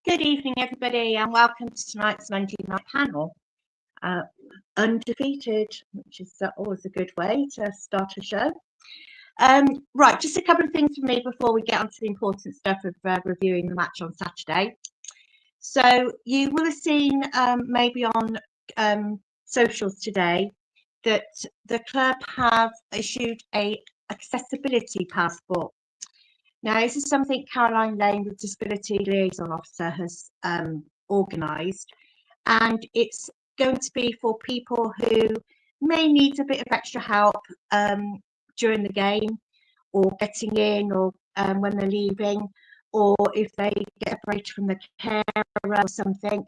Good evening, everybody, and welcome to tonight's Monday night panel. Undefeated, which is always a good way to start a show. Right, just a couple of things from me before we get on to the important stuff of reviewing the match on Saturday. So you will have seen maybe on socials today that the club have issued a accessibility passport. Now, this is something Caroline Lane, the Disability Liaison Officer, has organised, and it's going to be for people who may need a bit of extra help during the game, or getting in, or when they're leaving, or if they get separated from the carer or something.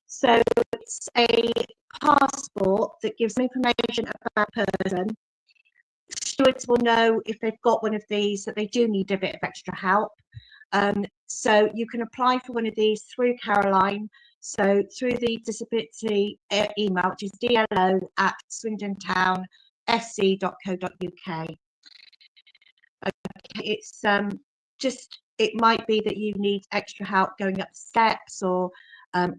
So it's a passport that gives information about a person. Stewards will know if they've got one of these that they do need a bit of extra help. So you can apply for one of these through Caroline. So through the disability email, which is dlo@swindontownfc.co.uk. It's just, it might be that you need extra help going up steps, or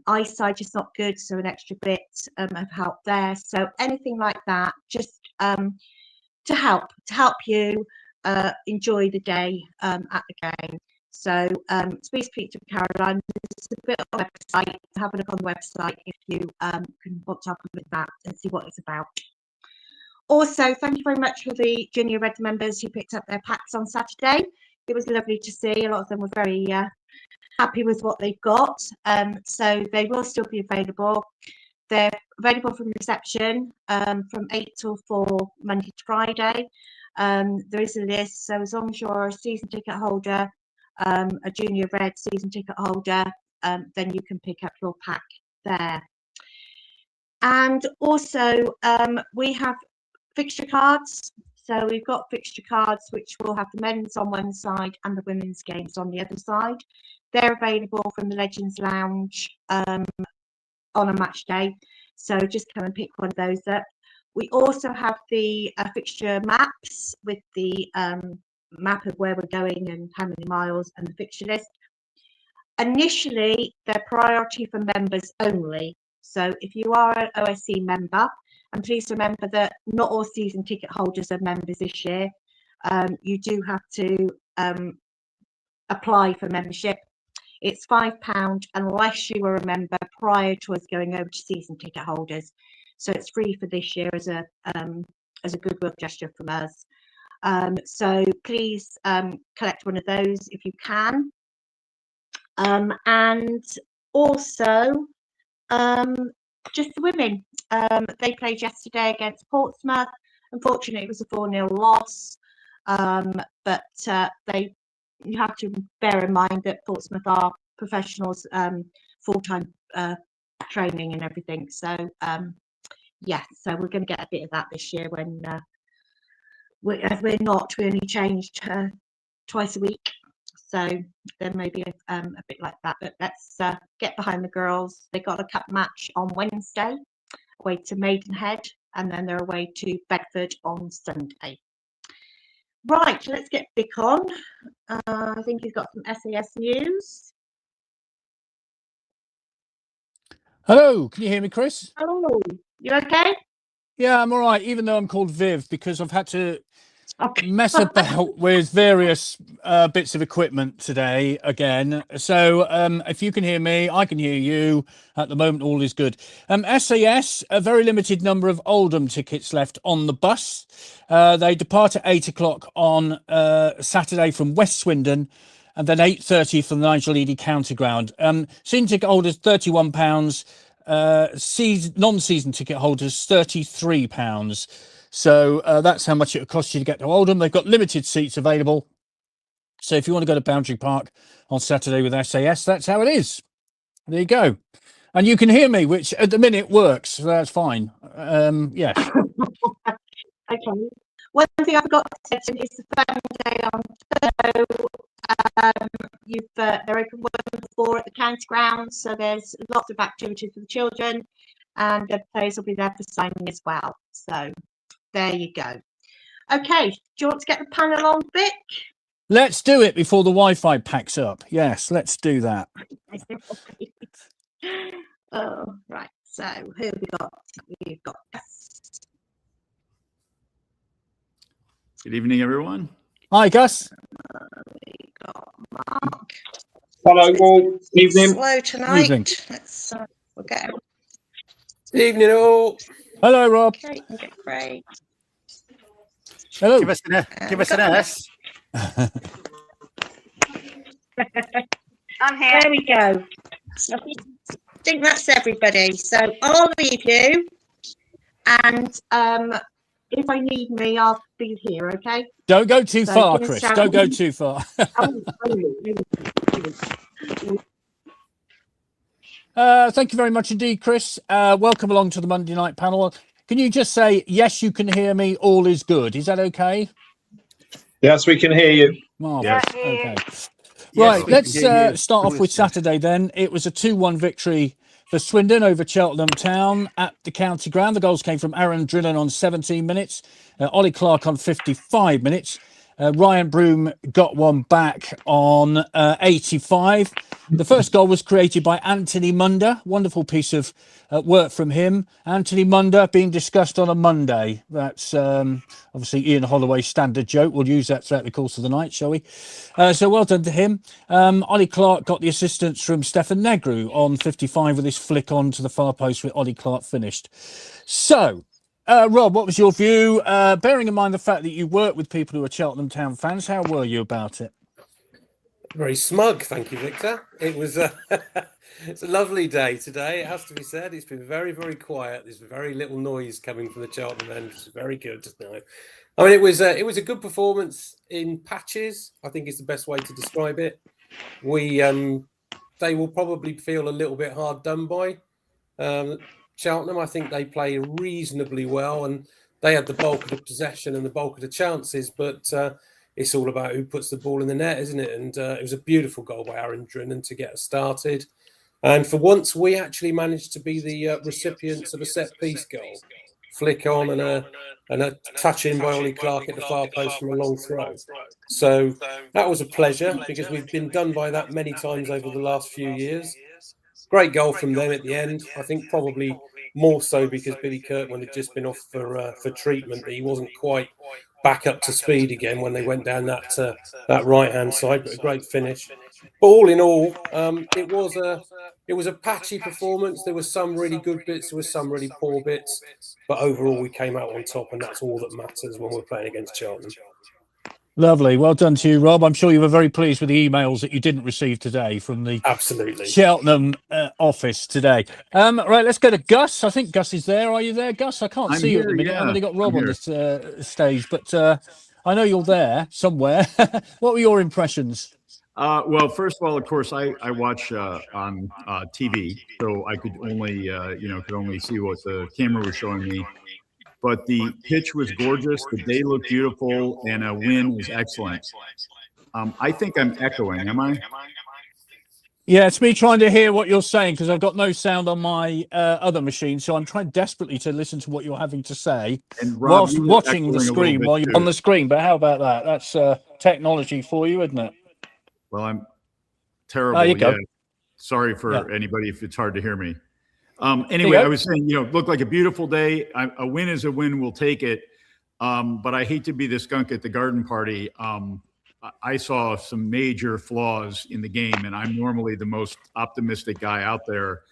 eyesight is not good, so an extra bit of help there. So anything like that, just to help you enjoy the day at the game. So please speak to Caroline. There's a bit on the website. Have a look on the website if you can want to have a look at that and see what it's about. Also, thank you very much for the Junior Red members who picked up their packs on Saturday. It was lovely to see. A lot of them were very happy with what they've got. So they will still be available. They're available from reception from 8 till 4, Monday to Friday. There is a list, so as long as you're a season ticket holder, a Junior Red season ticket holder, then you can pick up your pack there. And also, we have fixture cards. So we've got fixture cards which will have the men's on one side and the women's games on the other side. They're available from the Legends Lounge on a match day, so just come and pick one of those up. We also have the fixture maps with the map of where we're going and how many miles, and the fixture list. Initially, they're priority for members only, so if you are an OSC member, and please remember that not all season ticket holders are members this year, you do have to apply for membership. It's £5 unless you were a member prior to us going over to season ticket holders. So it's free for this year as a goodwill gesture from us. So please collect one of those if you can. And also, just the women. They played yesterday against Portsmouth. Unfortunately, it was a 4-0 loss. But you have to bear in mind that Portsmouth are professionals, full-time training and everything. So yeah, so we're going to get a bit of that this year when we only changed twice a week. So there may be a bit like that, but let's get behind the girls. They got a cup match on Wednesday, away to Maidenhead, and then they're away to Bedford on Sunday. Right, let's get Vic on. I think he's got some SAS news. Hello, can you hear me, Chris? Oh, you okay? Yeah, I'm all right, even though I'm called Viv, because I've had to mess about with various bits of equipment today again. So if you can hear me, I can hear you. At the moment, all is good. SAS, a very limited number of Oldham tickets left on the bus. They depart at 8 o'clock on Saturday from West Swindon, and then 8:30 from the Nigel Eady County Ground. Season ticket holders, £31. Non-season ticket holders, £33. So that's how much it would cost you to get to Oldham. They've got limited seats available. So if you want to go to Boundary Park on Saturday with SAS, that's how it is. There you go. And you can hear me, which at the minute works. So that's fine. Yes. Okay. One thing I forgot to mention is the fun day on Thursday. They're open 1 to 4 at the county grounds, so there's lots of activities for the children, and the players will be there for signing as well. So there you go. Okay, do you want to get the panel on, Vic? Let's do it before the Wi-Fi packs up. Yes, let's do that. Oh, right. So who have we got? We've got Good evening, everyone. Hi, Gus. we got Mark. Hello, all. Evening. Slow tonight. Evening. Let's we'll get Evening all. Hello, Rob. okay, we'll get Craig. Hello. Give us an S. I'm here. There we go. So I think that's everybody. So I'll leave you, and if I need me, I'll be here. Okay. Don't go too So far, give us a Chris. shout. Don't go too far. Thank you very much indeed, Chris. Welcome along to the Monday night panel. Can you just say, yes, you can hear me, all is good? Is that okay? Yes, we can hear you. Marvellous. Okay. Yes, Right, we let's can hear you. start off with Saturday then. It was a 2-1 victory for Swindon over Cheltenham Town at the county ground. The goals came from Aaron Drillen on 17 minutes, Ollie Clark on 55 minutes. Ryan Broom got one back on 85. The first goal was created by Anthony Munda. Wonderful piece of work from him. Anthony Munda being discussed on a Monday. That's obviously Ian Holloway's standard joke. We'll use that throughout the course of the night, shall we? So well done to him. Ollie Clark got the assistance from Stefan Negru on 55 with his flick on to the far post with Ollie Clark finished. So, Rob, what was your view? Bearing in mind the fact that you work with people who are Cheltenham Town fans, how were you about it? Very smug, thank you, Victor. It was it's a lovely day today, it has to be said. It's been very, very quiet. There's very little noise coming from the Cheltenham end, which is very good. I mean, it was a good performance in patches. I think it's the best way to describe it. They will probably feel a little bit hard done by. Cheltenham, I think they play reasonably well, and they had the bulk of the possession and the bulk of the chances, but it's all about who puts the ball in the net, isn't it? And it was a beautiful goal by Aaron Drillen to get us started. And for once, we actually managed to be the recipients of a set-piece goal. Flick on and a touch in by Ollie Clark at the far post from a long throw. So that was a pleasure, because we've been done by that many times over the last few years. Great goal from them at the end. I think probably more so because Billy Kirkman had just been off for treatment. He wasn't quite back up to speed again when they went down that right-hand side, but a great finish. But all in all, it was a patchy performance. There were some really good bits, there were some really poor bits, but overall we came out on top, and that's all that matters when we're playing against Cheltenham. Lovely. Well done to you, Rob. I'm sure you were very pleased with the emails that you didn't receive today from the Absolutely Cheltenham office today. Right, let's go to Gus. I think Gus is there. Are you there, Gus? I can't I'm see you at the here, minute. yeah. I've only got Rob I'm on this stage, but I know you're there somewhere. What were your impressions? Well, first of all, of course, I watch on TV, so I could only could only see what the camera was showing me. But the pitch was gorgeous, the day looked beautiful, and a win was excellent. I think I'm echoing, am I? Yeah, it's me trying to hear what you're saying because I've got no sound on my other machine, so I'm trying desperately to listen to what you're having to say And Rob, whilst you were watching the echoing a little screen bit while you're too. on the screen. But how about that? That's technology for you, isn't it? Well, I'm terrible. you go. Yeah. Sorry for anybody if it's hard to hear me. Anyway, go. I was saying, looked like a beautiful day. A win is a win. We'll take it. But I hate to be the skunk at the garden party. I saw some major flaws in the game, and I'm normally the most optimistic guy out there.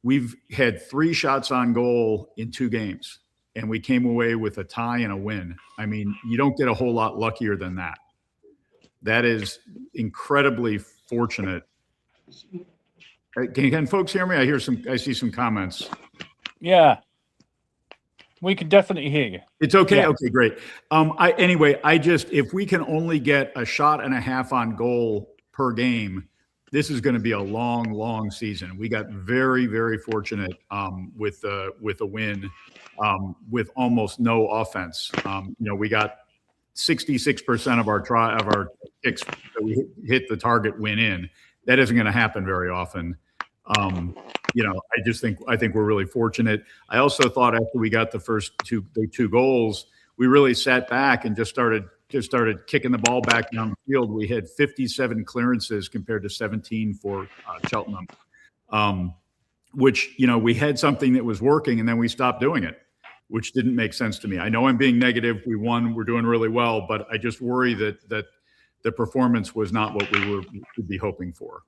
We've had 3 shots on goal in 2 games, and we came away with a tie and a win. I mean, you don't get a whole lot luckier than that. That is incredibly fortunate. Can folks hear me? I see some comments. Yeah, we can definitely hear you. It's okay. Yeah. Okay, great. If we can only get a shot and a half on goal per game, this is going to be a long, long season. We got very, very fortunate with a win with almost no offense. We got 66% of our kicks that we hit the target went in. That isn't going to happen very often. I think we're really fortunate. I also thought after we got the first two goals, we really sat back and just started just started kicking the ball back down the field. We had 57 clearances compared to 17 for Cheltenham, which, we had something that was working and then we stopped doing it, which didn't make sense to me. I know I'm being negative. We won. We're doing really well, but I just worry that the performance was not what we would be hoping for.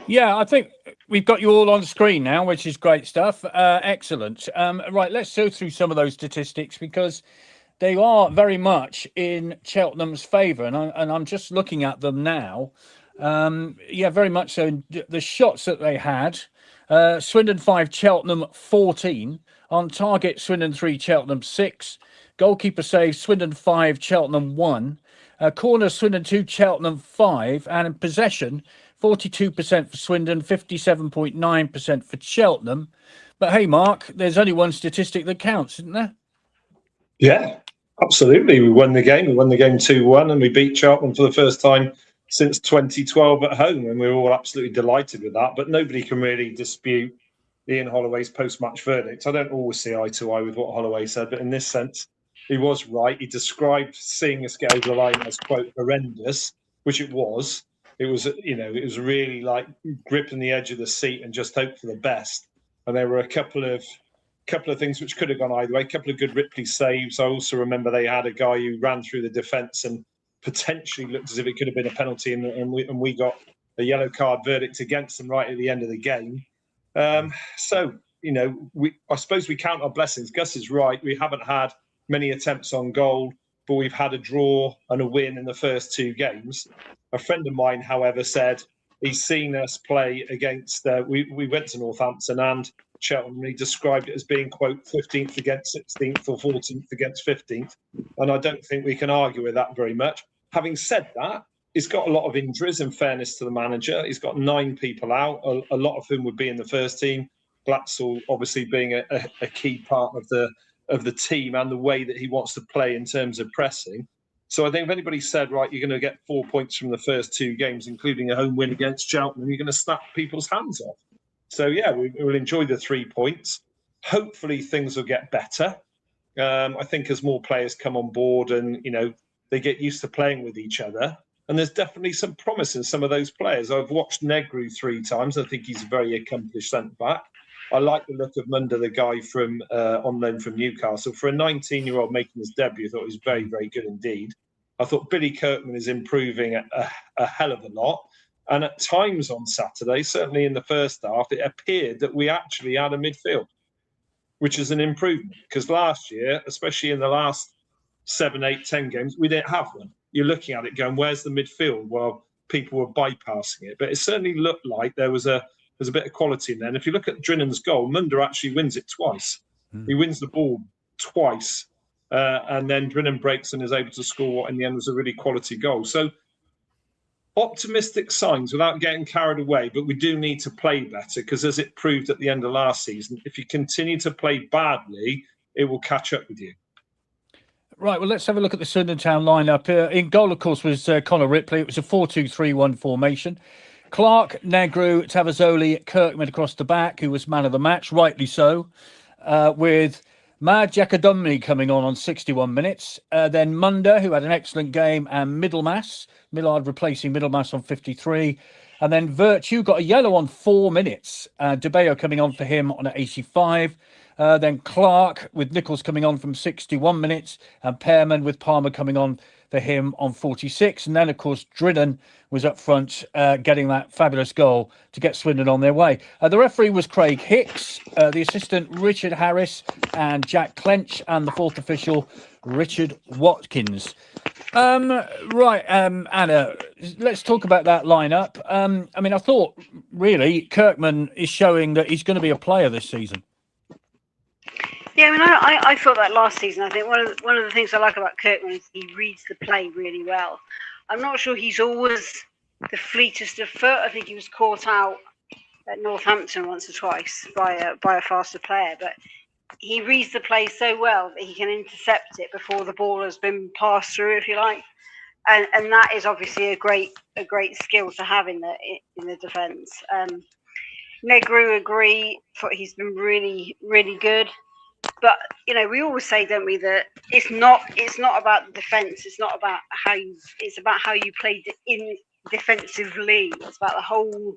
Yeah, I think we've got you all on screen now, which is great stuff. Excellent. Right, let's go through some of those statistics because they are very much in Cheltenham's favour, and I'm just looking at them now. Yeah, very much so. The shots that they had, Swindon 5, Cheltenham 14. On target, Swindon 3, Cheltenham 6. Goalkeeper save, Swindon 5, Cheltenham 1. Corner, Swindon 2, Cheltenham 5. And in possession, 42% for Swindon, 57.9% for Cheltenham. But hey, Mark, there's only one statistic that counts, isn't there? Yeah, absolutely. We won the game. We won the game 2-1, and we beat Cheltenham for the first time since 2012 at home, and we were all absolutely delighted with that. But nobody can really dispute Ian Holloway's post-match verdict. I don't always see eye to eye with what Holloway said, but in this sense, he was right. He described seeing us get over the line as, quote, horrendous, which it was. It was, it was really like gripping the edge of the seat and just hope for the best. And there were a couple of things which could have gone either way. A couple of good Ripley saves. I also remember they had a guy who ran through the defence and potentially looked as if it could have been a penalty, and we got a yellow card verdict against them right at the end of the game. So, I suppose we count our blessings. Gus is right. We haven't had many attempts on goal, but we've had a draw and a win in the first two games. A friend of mine, however, said he's seen us play against, we went to Northampton and Cheltenham, and he described it as being, quote, 15th against 16th or 14th against 15th. And I don't think we can argue with that very much. Having said that, he's got a lot of injuries, in fairness to the manager. He's got 9 people out, a lot of whom would be in the first team. Glatzel obviously being a key part of the team and the way that he wants to play in terms of pressing. So I think if anybody said, right, you're going to get 4 points from the first 2 games, including a home win against Cheltenham, you're going to snap people's hands off. So, yeah, we will enjoy the 3 points. Hopefully things will get better. I think as more players come on board and, they get used to playing with each other. And there's definitely some promise in some of those players. I've watched Negru 3 times. I think he's a very accomplished centre-back. I like the look of Munda, the guy from on loan from Newcastle. For a 19-year-old making his debut, I thought he was very, very good indeed. I thought Billy Kirkman is improving a hell of a lot. And at times on Saturday, certainly in the first half, it appeared that we actually had a midfield, which is an improvement. Because last year, especially in the last 7, 8, 10 games, we didn't have one. You're looking at it going, where's the midfield? Well, people were bypassing it. But it certainly looked like there's a bit of quality in there. And if you look at Drinnan's goal, Munda actually wins it twice. He wins the ball twice. And then Drinnan breaks and is able to score what in the end was a really quality goal. So optimistic signs without getting carried away, but we do need to play better because as it proved at the end of last season, if you continue to play badly, it will catch up with you. Right, well, let's have a look at the Swindon Town lineup. In goal, of course, was Connor Ripley. It was a 4-2-3-1 formation. Clark, Negru, Tavazoli, Kirkman across the back, who was man of the match, rightly so, with Mad Jackadomni coming on 61 minutes. Then Munda, who had an excellent game, and Millard replacing Middlemass on 53. And then Virtue got a yellow on 4 minutes. DeBeo coming on for him on 85. Then Clark with Nichols coming on from 61 minutes, and Pearman with Palmer coming on for him on 46. And then, of course, Drinnan was up front getting that fabulous goal to get Swindon on their way. The referee was Craig Hicks, the assistant Richard Harris and Jack Clench, and the fourth official Richard Watkins. Right, Anna, let's talk about that lineup. I mean, I thought really Kirkman is showing that he's going to be a player this season. Yeah, I mean, I thought that last season. I think one of the things I like about Kirkman is he reads the play really well. I'm not sure he's always the fleetest of foot. I think he was caught out at Northampton once or twice by a faster player, but he reads the play so well that he can intercept it before the ball has been passed through, if you like, and that is obviously a great skill to have in the defence. Negru, agree. Thought he's been really, really good. But we always say, don't we, that it's not about the defence. It's not about it's about how you play in defensively. It's about the whole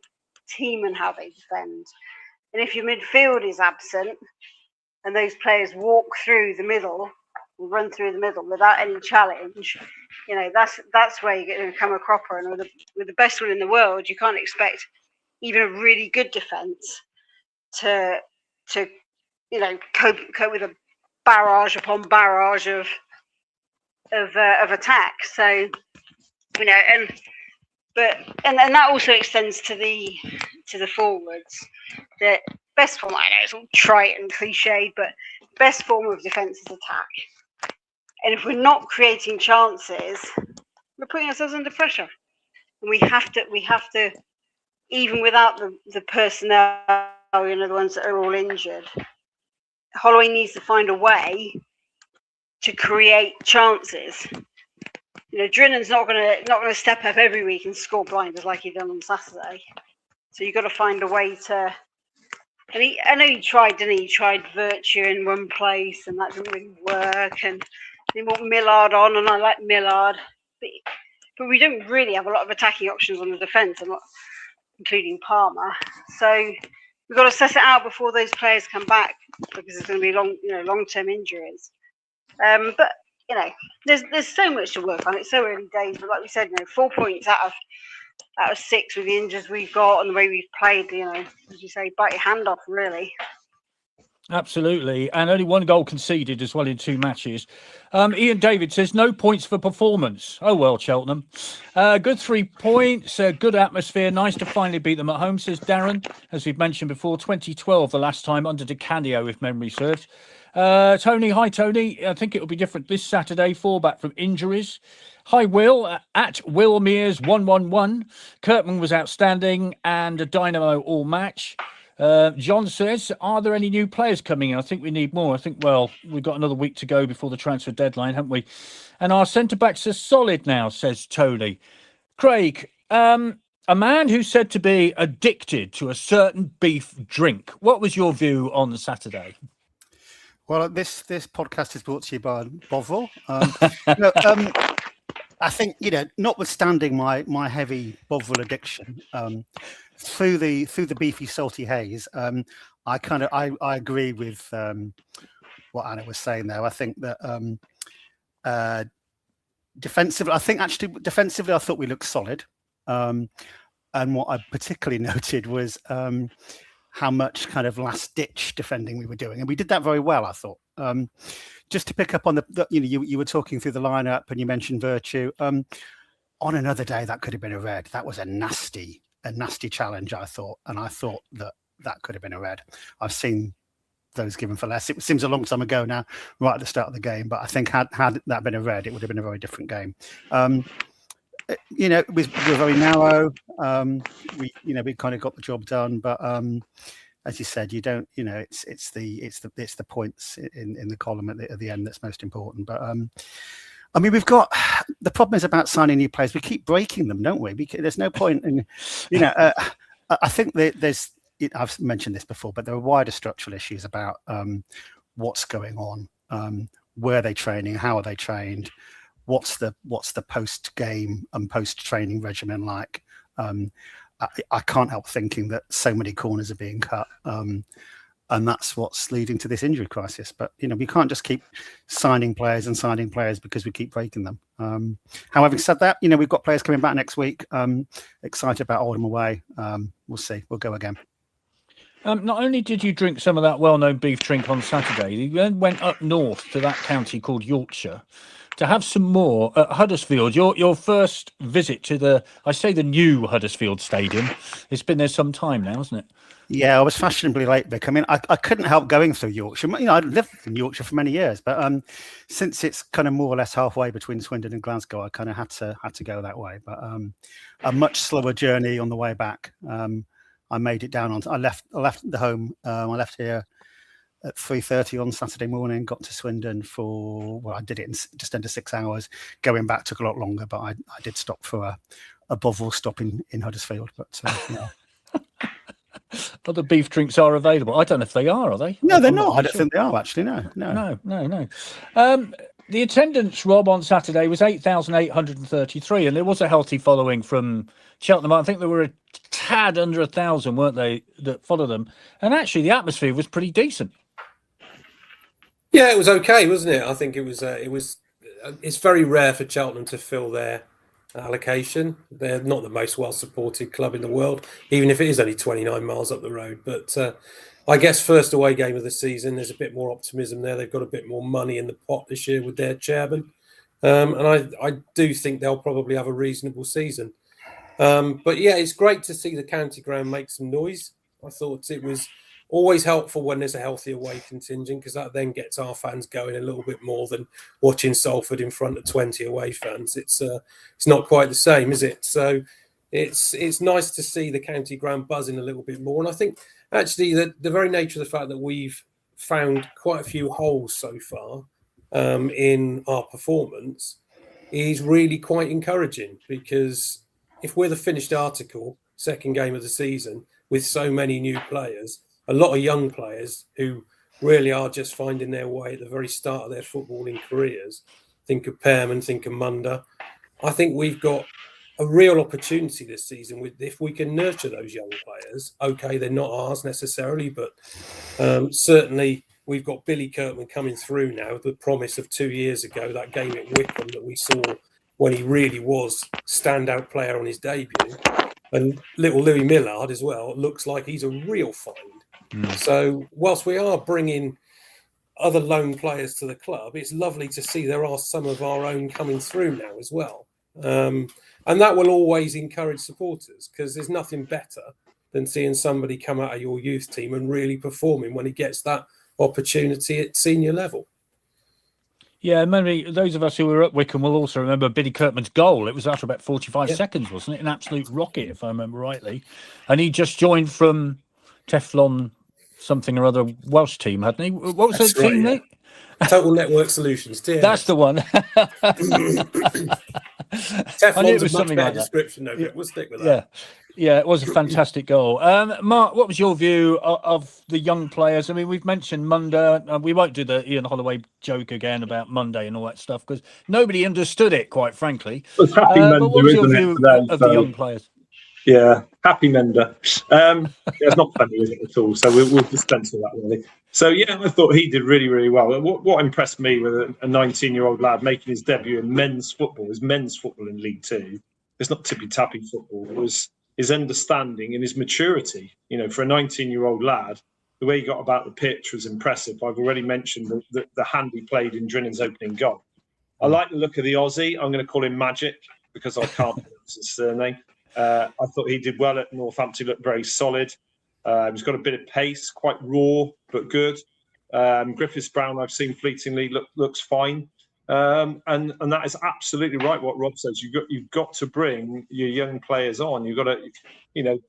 team and how they defend. And if your midfield is absent and those players walk through the middle, or run through the middle without any challenge, that's where you're going to become a cropper. And with the best one in the world, you can't expect even a really good defence to cope with a barrage upon barrage of attack. So and that also extends to the forwards. The best form, I know it's all trite and cliched, but best form of defence is attack. And if we're not creating chances, we're putting ourselves under pressure. And we have to, even without the personnel, the ones that are all injured, Holloway needs to find a way to create chances. Drinnan's not gonna step up every week and score blinders like he done on Saturday. So you've got to find a way to. And I know he tried, didn't he? He tried Virtue in one place, and that didn't really work. And they want Millard on, and I like Millard, but we don't really have a lot of attacking options on the defence, including Palmer. So we've got to suss it out before those players come back, because there's going to be long-term injuries. But there's so much to work on. It's so early days, but like we said, 4 points out of 6 with the injuries we've got and the way we've played. As you say, bite your hand off, really. Absolutely, and only 1 goal conceded as well in 2 matches. Ian David says no points for performance. Oh well, Cheltenham. Good 3 points, good atmosphere. Nice to finally beat them at home, says Darren. As we've mentioned before, 2012 the last time under Di Canio, if memory serves. Tony, hi Tony. I think it will be different this Saturday. 4 back from injuries. Hi Will, at Will Mears 111. Kirkman was outstanding and a dynamo all match. John says, are there any new players coming in? I think we need more. I think, we've got another week to go before the transfer deadline, haven't we? And our centre-backs are solid now, says Tony. Craig, a man who's said to be addicted to a certain beef drink. What was your view on Saturday? Well, this podcast is brought to you by Bovril. I think, notwithstanding my heavy Bovril addiction, through the beefy salty haze, I agree with what Anna was saying there. I think that defensively, I thought we looked solid. And what I particularly noted was how much kind of last ditch defending we were doing, and we did that very well, I thought. Just to pick up on you were talking through the lineup and you mentioned Virtue. On another day, that could have been a red. That was a nasty challenge, I thought, and I thought that could have been a red. I've seen those given for less. It seems a long time ago now, right at the start of the game, but I think had that been a red, it would have been a very different game. We're very narrow. We kind of got the job done, but as you said, you don't. It's the points in the column at the end that's most important. But we've got the problem is about signing new players. We keep breaking them, don't we? There's no point in, I think there's. I've mentioned this before, but there are wider structural issues about what's going on, where are they training, how are they trained, what's the post game and post training regimen like. I can't help thinking that so many corners are being cut, and that's what's leading to this injury crisis. But we can't just keep signing players because we keep breaking them. Having said that, we've got players coming back next week. Excited about Oldham away. We'll see. We'll go again. Not only did you drink some of that well-known beef drink on Saturday, you then went up north to that county called Yorkshire to have some more at Huddersfield. Your first visit to the new Huddersfield Stadium. It's been there some time now, hasn't it? Yeah, I was fashionably late, Vic. I couldn't help going through Yorkshire. I lived in Yorkshire for many years, but since it's kind of more or less halfway between Swindon and Glasgow, I kind of had to go that way. But a much slower journey on the way back. I made it down I left the home. I left here at 3:30 on Saturday morning. Got to Swindon I did it in just under 6 hours. Going back took a lot longer, but I did stop for a Bovril stop in Huddersfield. But other beef drinks are available. I don't know if they are they? No, they're I'm not. I don't sure. think they are actually. No. The attendance, Rob, on Saturday was 8,833, and there was a healthy following from Cheltenham. I think there were a tad under 1,000, weren't they, that followed them? And actually, the atmosphere was pretty decent. Yeah, it was okay, wasn't it? I think it was. It's very rare for Cheltenham to fill their allocation. They're not the most well-supported club in the world, even if it is only 29 miles up the road. But I guess first away game of the season, there's a bit more optimism there. They've got a bit more money in the pot this year with their chairman. And I do think they'll probably have a reasonable season. But yeah, it's great to see the county ground make some noise. I thought it was always helpful when there's a healthy away contingent, because that then gets our fans going a little bit more than watching Salford in front of 20 away fans. It's not quite the same, is it? So it's nice to see the county ground buzzing a little bit more. And I think actually the very nature of the fact that we've found quite a few holes so far in our performance is really quite encouraging, because if we're the finished article, second game of the season, with so many new players, a lot of young players who really are just finding their way at the very start of their footballing careers, think of Pearman, think of Munda, I think we've got a real opportunity this season with, if we can nurture those young players. Okay, they're not ours necessarily, but certainly we've got Billy Kirkman coming through now, the promise of 2 years ago, that game at Wycombe that we saw when he really was standout player on his debut. And little Louis Millard as well looks like he's a real find. So whilst we are bringing other loan players to the club, it's lovely to see there are some of our own coming through now as well. And that will always encourage supporters, because there's nothing better than seeing somebody come out of your youth team and really performing when he gets that opportunity at senior level. Yeah, maybe those of us who were at Wycombe will also remember Billy Kirkman's goal. It was after about 45 seconds, wasn't it? An absolute rocket, if I remember rightly. And he just joined from Teflon something or other Welsh team, hadn't he? What was the team, Nick? Total Network Solutions. TNS. That's the one. Teflon's a much better description, though. We'll stick with that. Yeah, it was a fantastic goal. Mark, what was your view of the young players? I mean, we've mentioned Munda. We won't do the Ian Holloway joke again about Monday and all that stuff, because nobody understood it, quite frankly. It was happy but what was your view of the young players? Yeah, happy Mender. It's not funny, is it, at all? So we'll dispense with that, really. So, yeah, I thought he did really, really well. What impressed me with a 19-year-old lad making his debut in men's football in League Two. It's not tippy-tappy football. It was his understanding and his maturity. You know, for a 19-year-old lad, the way he got about the pitch was impressive. I've already mentioned the hand he played in Drinnan's opening goal. I like the look of the Aussie. I'm going to call him Magic, because I can't pronounce his surname. I thought he did well at Northampton. He looked very solid. He's got a bit of pace, quite raw, but good. Griffiths Brown, I've seen fleetingly, looks fine. And that is absolutely right what Rob says. You've got to bring your young players on. You've got to,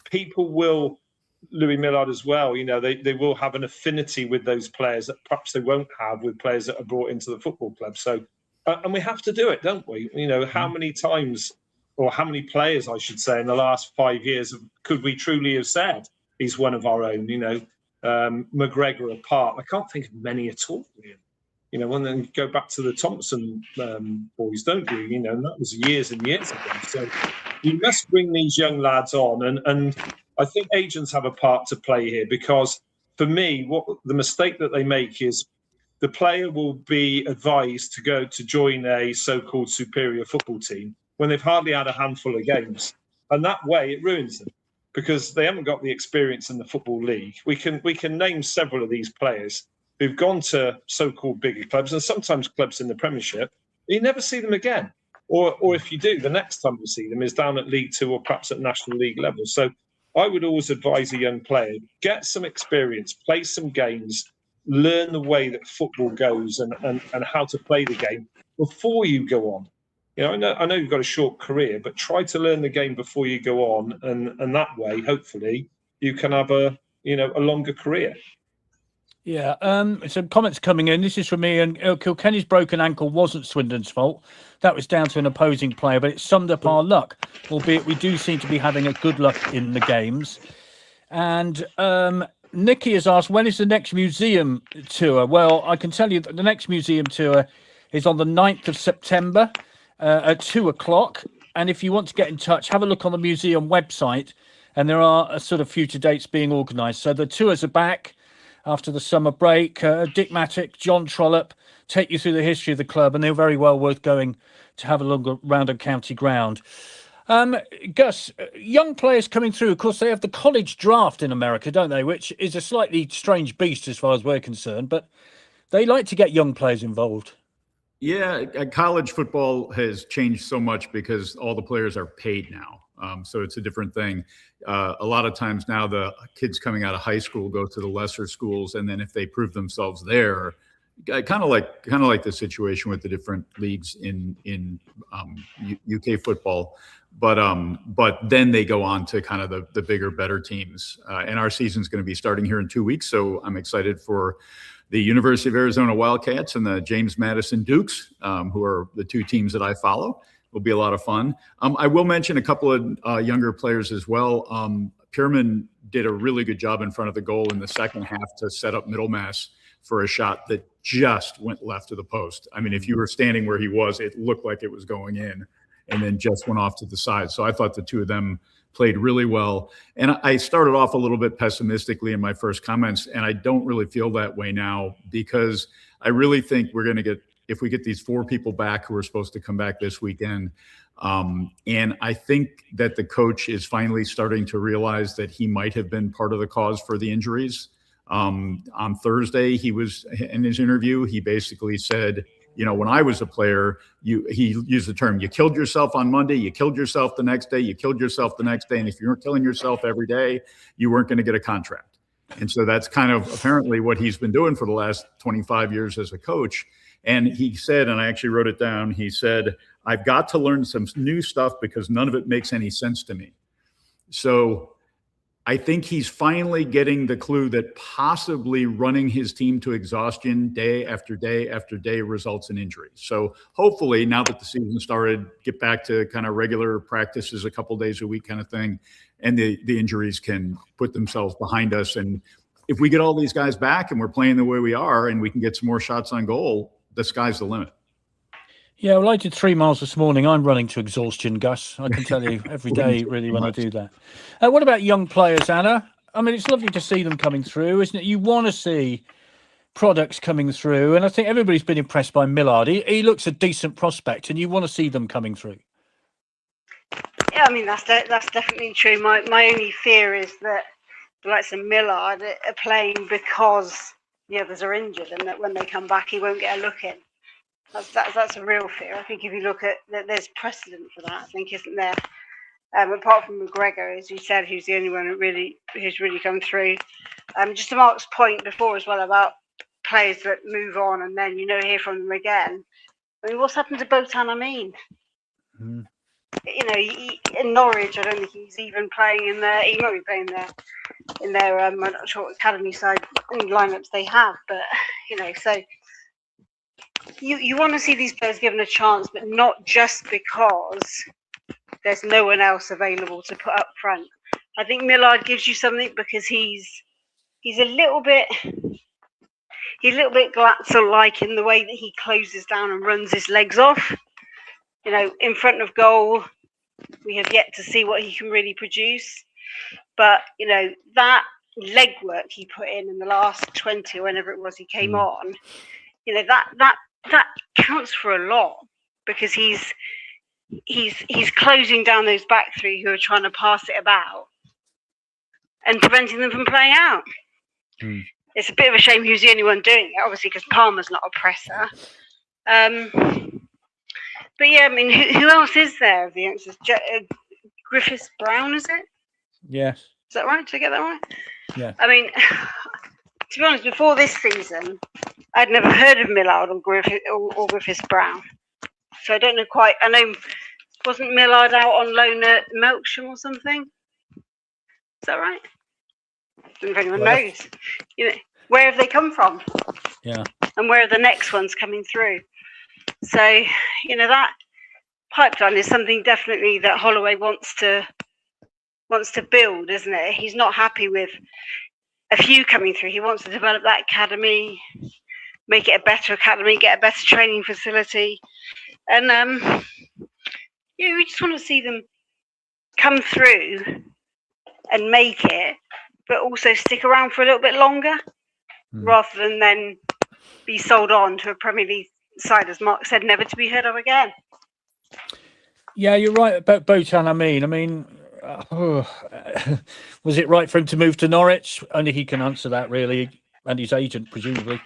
people will, Louis Millard as well, they will have an affinity with those players that perhaps they won't have with players that are brought into the football club. So, and we have to do it, don't we? How many times, or how many players, I should say, in the last 5 years could we truly have said he's one of our own? McGregor apart, I can't think of many at all. And then go back to the Thompson boys, don't you? And that was years and years ago. So you must bring these young lads on, and I think agents have a part to play here, because for me, what the mistake that they make is the player will be advised to go to join a so-called superior football team when they've hardly had a handful of games, and that way it ruins them, because they haven't got the experience in the Football League. We can name several of these players who've gone to so-called bigger clubs, and sometimes clubs in the Premiership. You never see them again, or if you do, the next time you see them is down at League Two or perhaps at National League level. So I would always advise a young player, get some experience, play some games, learn the way that football goes and how to play the game before you go on. I know you've got a short career, but try to learn the game before you go on, and that way, hopefully, you can have a longer career. Yeah, some comments coming in. This is from me. And Kilkenny's broken ankle wasn't Swindon's fault. That was down to an opposing player, but it summed up our luck, albeit we do seem to be having a good luck in the games. And Nikki has asked, when is the next museum tour? Well, I can tell you that the next museum tour is on the 9th of September at 2:00. And if you want to get in touch, have a look on the museum website. And there are sort of future dates being organised. So the tours are back after the summer break. Dick Mattock, John Trollope take you through the history of the club, and they're very well worth going to have a look around on county ground. Gus, young players coming through, of course, they have the college draft in America, don't they? Which is a slightly strange beast as far as we're concerned, but they like to get young players involved. Yeah, college football has changed so much because all the players are paid now. So it's a different thing. A lot of times now the kids coming out of high school go to the lesser schools, and then if they prove themselves there, kind of like the situation with the different leagues in UK football, but then they go on to kind of the bigger, better teams. And our season's going to be starting here in 2 weeks, so I'm excited for the University of Arizona Wildcats and the James Madison Dukes, who are the two teams that I follow. Will be a lot of fun. I will mention a couple of younger players as well. Pierman did a really good job in front of the goal in the second half to set up Middlemass for a shot that just went left of the post. I mean, if you were standing where he was, it looked like it was going in and then just went off to the side. So I thought the two of them played really well. And I started off a little bit pessimistically in my first comments, and I don't really feel that way now because I really think we're going to get, if we get these 4 people back who are supposed to come back this weekend. And I think that the coach is finally starting to realize that he might have been part of the cause for the injuries. On Thursday, he was in his interview, he basically said, you know, when I was a player, he used the term, you killed yourself on Monday, you killed yourself the next day, you killed yourself the next day. And if you weren't killing yourself every day, you weren't going to get a contract. And so that's kind of apparently what he's been doing for the last 25 years as a coach. And he said, and I actually wrote it down, he said, I've got to learn some new stuff because none of it makes any sense to me. So I think he's finally getting the clue that possibly running his team to exhaustion day after day after day results in injury. So hopefully now that the season started, get back to kind of regular practices a couple days a week kind of thing, and the injuries can put themselves behind us. And if we get all these guys back and we're playing the way we are and we can get some more shots on goal, the sky's the limit. Yeah, well, I did 3 miles this morning. I'm running to exhaustion, Gus. I can tell you every day, really, when I do that. What about young players, Anna? I mean, it's lovely to see them coming through, isn't it? You want to see products coming through, and I think everybody's been impressed by Millard. He looks a decent prospect, and you want to see them coming through. Yeah, I mean, that's definitely true. My only fear is that the likes of Millard are playing because the others are injured, and that when they come back, he won't get a look in. That's a real fear. I think if you look at that, there's precedent for that. I think, isn't there? Apart from McGregor, as you said, who's the only one who's really come through. Just to Mark's point before as well about players that move on and then hear from them again. I mean, what's happened to Botan Amin? Mm. In Norwich, I don't think he's even playing in there. He might be playing there in their I'm not sure what academy side lineups they have, but so. You want to see these players given a chance, but not just because there's no one else available to put up front. I think Millard gives you something because he's a little bit Glatzel-like in the way that he closes down and runs his legs off. In front of goal, we have yet to see what he can really produce. But that legwork he put in the last 20 or whenever it was he came on, that counts for a lot because he's closing down those back three who are trying to pass it about and preventing them from playing out. It's a bit of a shame he was the only one doing it, obviously, because Palmer's not a presser. But yeah, I mean, who else is there of the youngsters? Griffiths Brown, is it? Yes. Is that right? Did I get that right? Yeah. I mean, to be honest, before this season, I'd never heard of Millard or Griffiths Brown. So I don't know quite. I know, wasn't Millard out on loan at Melksham or something? Is that right? I don't know if anyone knows. Where have they come from? Yeah. And where are the next ones coming through? So, that pipeline is something definitely that Holloway wants to wants to build, isn't it? He's not happy with a few coming through. He wants to develop that academy, make it a better academy, get a better training facility. And we just want to see them come through and make it, but also stick around for a little bit longer, rather than then be sold on to a Premier League side, as Mark said, never to be heard of again. Yeah, you're right about Botan. I mean, was it right for him to move to Norwich? Only he can answer that, really, and his agent, presumably.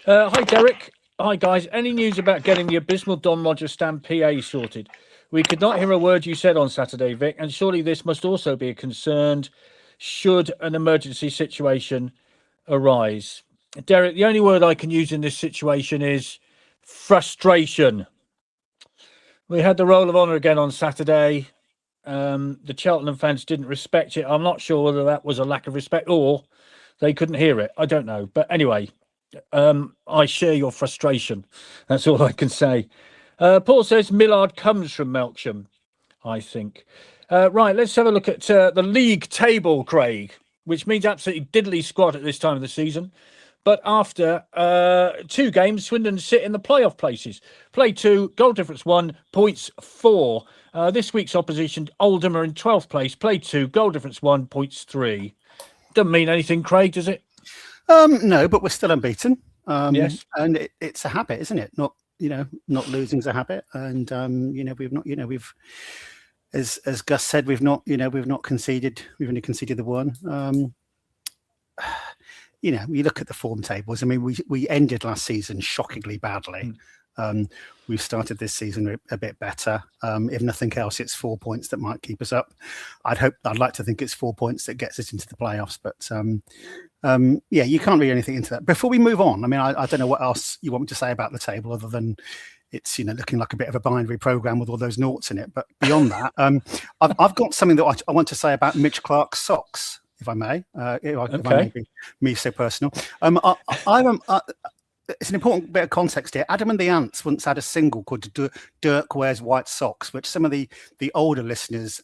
Hi, Derek. Hi, guys. Any news about getting the abysmal Don Rogers stand PA sorted? We could not hear a word you said on Saturday, Vic, and surely this must also be a concern should an emergency situation arise. Derek, the only word I can use in this situation is frustration. We had the Roll of Honour again on Saturday. The Cheltenham fans didn't respect it. I'm not sure whether that was a lack of respect or they couldn't hear it. I don't know. But anyway, I share your frustration. That's all I can say. Paul says Millard comes from Melksham, I think. Right, let's have a look at the league table, Craig, which means absolutely diddly squat at this time of the season. But after 2 games, Swindon sit in the playoff places. Play 2, goal difference 1, points 4. This week's opposition, Oldham, are in 12th place. Play 2, goal difference 1, points 3. Doesn't mean anything, Craig, does it? No, but we're still unbeaten. Yes, and it's a habit, isn't it? Not losing's a habit, and we've as Gus said, we've not conceded. We've only conceded the 1. You look at the form tables. I mean, we ended last season shockingly badly. We've started this season a bit better. If nothing else, it's 4 points that might keep us up. I'd like to think it's 4 points that gets us into the playoffs. But you can't read anything into that. Before we move on, I mean, I don't know what else you want me to say about the table other than it's looking like a bit of a binary program with all those noughts in it. But beyond that, I've got something that I want to say about Mitch Clark's socks, if I may. If I may be me so personal. It's an important bit of context here. Adam and the Ants once had a single called Dirk Wears White Socks, which some of the older listeners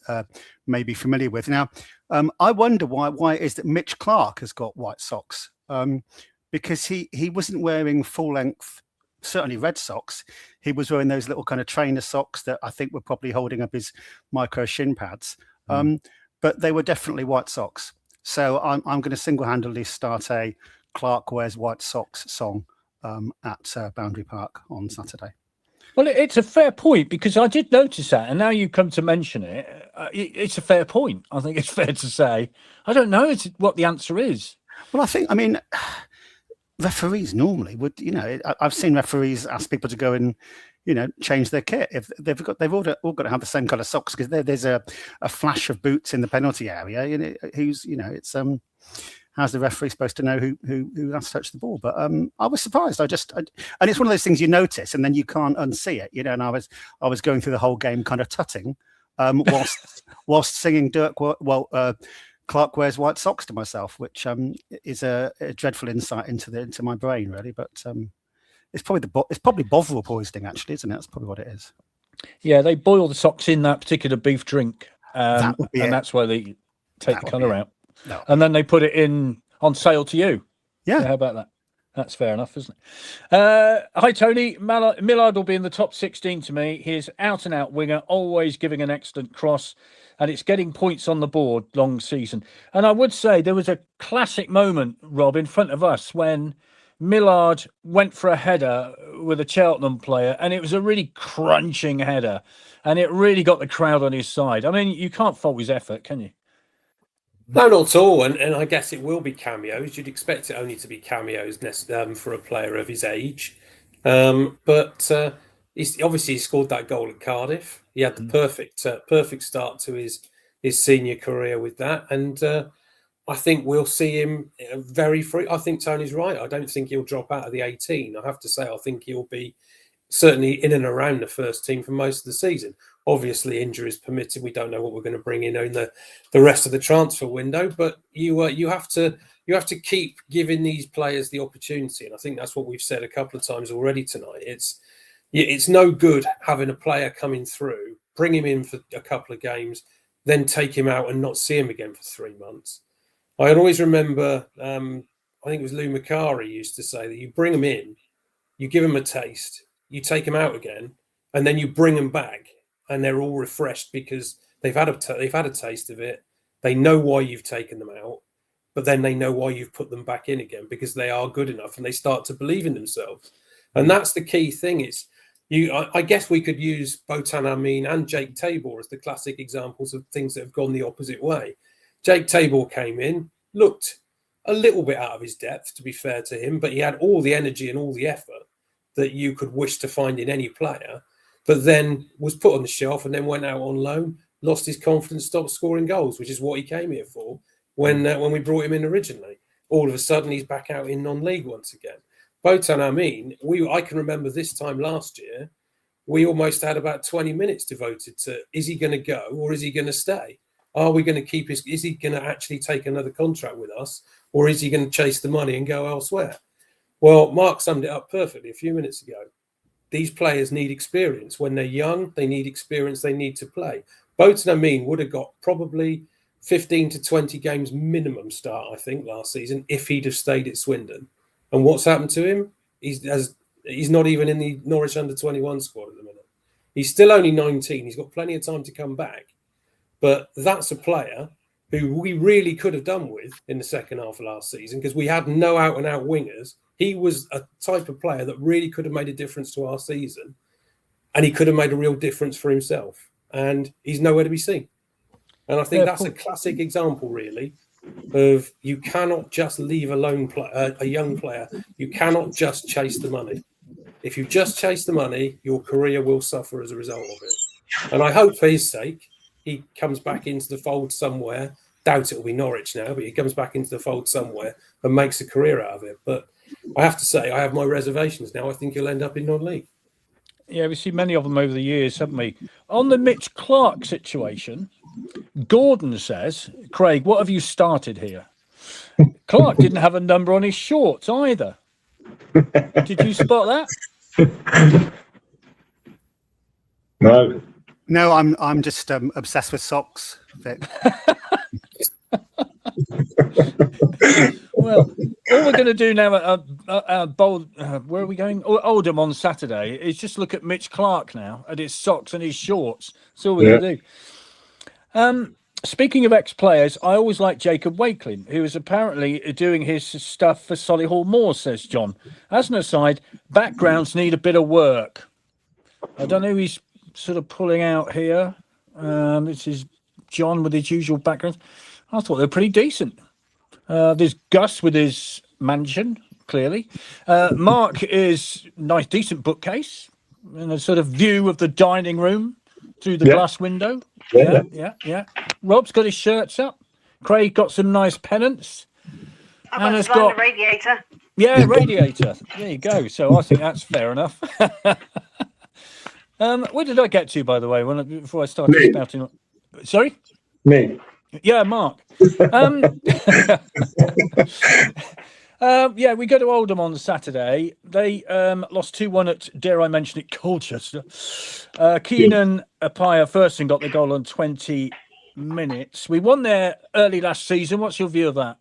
may be familiar with. Now, I wonder why it is that Mitch Clark has got white socks, because he wasn't wearing full-length, certainly red socks. He was wearing those little kind of trainer socks that I think were probably holding up his micro shin pads, but they were definitely white socks. So I'm going to single-handedly start a Clark Wears White Socks song at Boundary Park on Saturday. Well, it's a fair point, because I did notice that, and now you come to mention it, it's a fair point. I think it's fair to say. I don't know what the answer is. Well, I mean, referees normally would, I've seen referees ask people to go and, change their kit if they've all got to have the same kind of socks, because there's a flash of boots in the penalty area. How's the referee supposed to know who has to touch the ball? But I was surprised. And it's one of those things you notice and then you can't unsee it, And I was going through the whole game kind of tutting, whilst singing Clark Wears White Socks to myself, which is a dreadful insight into my brain, really. But it's probably Bovril poisoning, actually, isn't it? That's probably what it is. Yeah, they boil the socks in that particular beef drink, that would be and it. that's why they take the colour out. No. And then they put it on sale to you. Yeah. How about that? That's fair enough, isn't it? Hi, Tony. Millard will be in the top 16 to me. He's out and out winger, always giving an excellent cross, and it's getting points on the board long season. And I would say there was a classic moment, Rob, in front of us when Millard went for a header with a Cheltenham player, and it was a really crunching header, and it really got the crowd on his side. I mean, you can't fault his effort, can you? No, not at all. And I guess it will be cameos. You'd expect it only to be cameos for a player of his age. But he scored that goal at Cardiff. He had the perfect start to his senior career with that. And I think we'll see him very free. I think Tony's right. I don't think he'll drop out of the 18. I have to say, I think he'll be certainly in and around the first team for most of the season. Obviously, injuries permitted. We don't know what we're going to bring in the rest of the transfer window, but you have to keep giving these players the opportunity, and I think that's what we've said a couple of times already tonight. It's no good having a player coming through, bring him in for a couple of games, then take him out and not see him again for 3 months. I always remember, I think it was Lou Macari used to say that you bring them in, you give them a taste, you take them out again, and then you bring them back, and they're all refreshed because they've had a taste of it. They know why you've taken them out, but then they know why you've put them back in again because they are good enough and they start to believe in themselves. And that's the key thing. I guess we could use Botan Amin and Jake Tabor as the classic examples of things that have gone the opposite way. Jake Tabor came in, looked a little bit out of his depth, to be fair to him, but he had all the energy and all the effort that you could wish to find in any player, but then was put on the shelf and then went out on loan, lost his confidence, stopped scoring goals, which is what he came here for when we brought him in originally. All of a sudden, he's back out in non-league once again. Botan Amin, I can remember this time last year, we almost had about 20 minutes devoted to, is he going to go or is he going to stay? Are we going to keep is he going to actually take another contract with us, or is he going to chase the money and go elsewhere? Well, Mark summed it up perfectly a few minutes ago. These players need experience. When they're young, they need experience, they need to play. Botan Amin would have got probably 15 to 20 games minimum start, I think, last season, if he'd have stayed at Swindon. And what's happened to him? He's not even in the Norwich under-21 squad at the minute. He's still only 19. He's got plenty of time to come back. But that's a player who we really could have done with in the second half of last season because we had no out-and-out wingers. He was a type of player that really could have made a difference to our season, and he could have made a real difference for himself. And he's nowhere to be seen. And I think that's a classic example, really, of you cannot just leave a young player. You cannot just chase the money. If you just chase the money, your career will suffer as a result of it. And I hope for his sake, he comes back into the fold somewhere. Doubt it will be Norwich now, but he comes back into the fold somewhere and makes a career out of it. But I have to say, I have my reservations now. I think he'll end up in non-league. Yeah, we've seen many of them over the years, haven't we? On the Mitch Clark situation, Gordon says, Craig, what have you started here? Clark didn't have a number on his shorts either. Did you spot that? No. No, I'm just obsessed with socks, Vic. Well, all we're going to do now at where are we going? Oldham on Saturday is just look at Mitch Clark now at his socks and his shorts. That's all we're going to do. Speaking of ex-players, I always like Jacob Wakelin, who is apparently doing his stuff for Solihull Moors, says John. As an aside, backgrounds need a bit of work. I don't know who he's sort of pulling out here. This is John with his usual background. I thought they were pretty decent. There's Gus with his mansion, clearly. Mark is nice, decent bookcase and a sort of view of the dining room through the glass window. Yeah. Rob's got his shirts up. Craig got some nice pennants. I've got a radiator. Yeah, radiator. There you go. So I think that's fair enough. Where did I get to, by the way, before I started spouting? Sorry? Me. Yeah, Mark. Yeah, we go to Oldham on Saturday. They lost 2-1 at, dare I mention it, Colchester. Keenan Apaya first and got the goal on 20 minutes. We won there early last season. What's your view of that?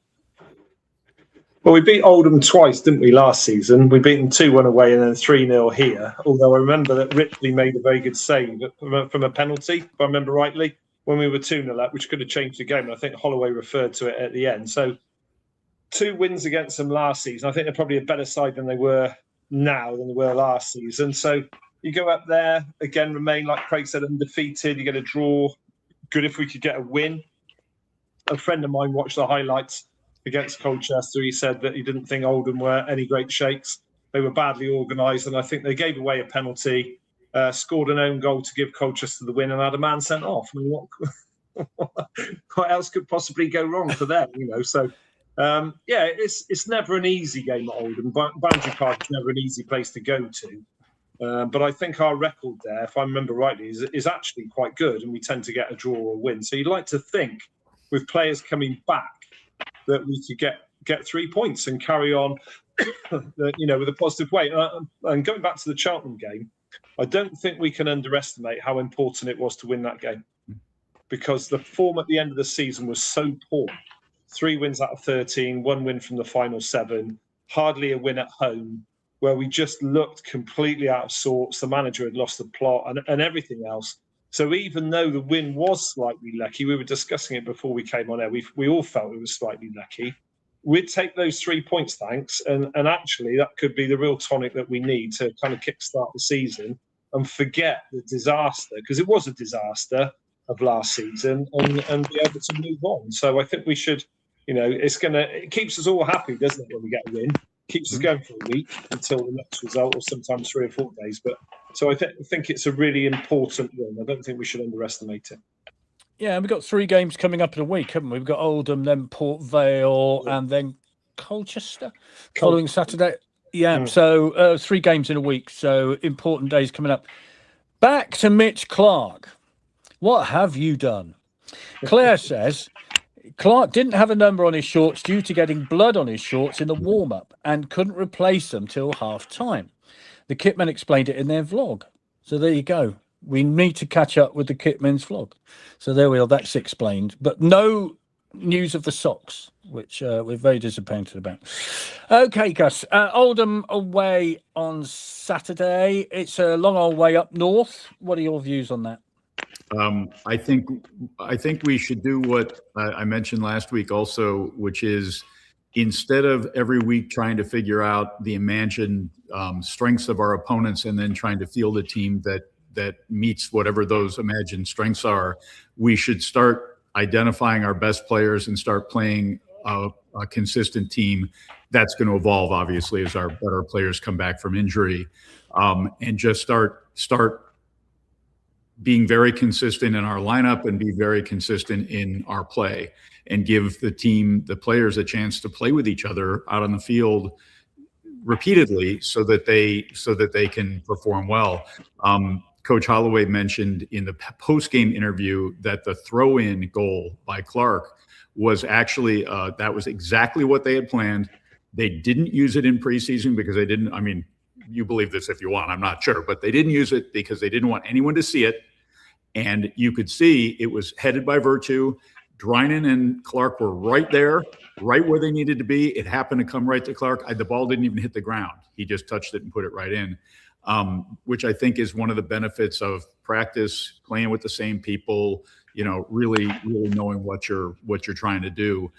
Well, we beat Oldham twice, didn't we, last season? We beat them 2-1 away and then 3-0 here. Although I remember that Ripley made a very good save from a penalty, if I remember rightly, when we were 2-0 up, which could have changed the game. And I think Holloway referred to it at the end. So 2 wins against them last season. I think they're probably a better side than they were now than they were last season. So you go up there, again, remain, like Craig said, undefeated. You get a draw. Good if we could get a win. A friend of mine watched the highlights against Colchester. He said that he didn't think Oldham were any great shakes. They were badly organised, and I think they gave away a penalty, scored an own goal to give Colchester the win, and had a man sent off. I mean, what else could possibly go wrong for them? So it's never an easy game at Oldham. Boundary Park is never an easy place to go to. But I think our record there, if I remember rightly, is actually quite good, and we tend to get a draw or a win. So you'd like to think, with players coming back, that we could get 3 points and carry on, with a positive way. And going back to the Cheltenham game, I don't think we can underestimate how important it was to win that game. because the form at the end of the season was so poor. 3 wins out of 13, 1 win from the final 7, hardly a win at home, where we just looked completely out of sorts. The manager had lost the plot and everything else. So even though the win was slightly lucky, we were discussing it before we came on air, we all felt it was slightly lucky. We'd take those 3 points, thanks. And actually, that could be the real tonic that we need to kind of kickstart the season and forget the disaster, because it was a disaster of last season, and be able to move on. So I think we should, it keeps us all happy, doesn't it, when we get a win? Keeps us going for a week until the next result, or sometimes 3 or 4 days. But so I think it's a really important win. I don't think we should underestimate it. Yeah, we've got 3 games coming up in a week, haven't we? We've got Oldham, then Port Vale, and then Colchester following Saturday. Yeah, so 3 games in a week. So important days coming up. Back to Mitch Clark. What have you done? Claire says Clark didn't have a number on his shorts due to getting blood on his shorts in the warm-up and couldn't replace them till half-time. The kitmen explained it in their vlog. So there you go. We need to catch up with the kitmen's vlog. So there we are. That's explained. But no news of the socks, which we're very disappointed about. Okay, Gus. Oldham away on Saturday. It's a long old way up north. What are your views on that? I think we should do what I mentioned last week also, which is instead of every week trying to figure out the imagined strengths of our opponents and then trying to field a team that meets whatever those imagined strengths are, we should start identifying our best players and start playing a consistent team. That's going to evolve, obviously, as our better players come back from injury, and just start being very consistent in our lineup and be very consistent in our play, and give the players a chance to play with each other out on the field repeatedly so that they can perform well. Coach Holloway mentioned in the post-game interview that the throw-in goal by Clark was actually that was exactly what they had planned. They didn't use it in preseason because they didn't. I mean, you believe this if you want. I'm not sure, but they didn't use it because they didn't want anyone to see it. And you could see it was headed by Virtue. Drinan and Clark were right there, right where they needed to be. It happened to come right to Clark. The ball didn't even hit the ground. He just touched it and put it right in. Which I think is one of the benefits of practice, playing with the same people, really knowing what you're trying to do.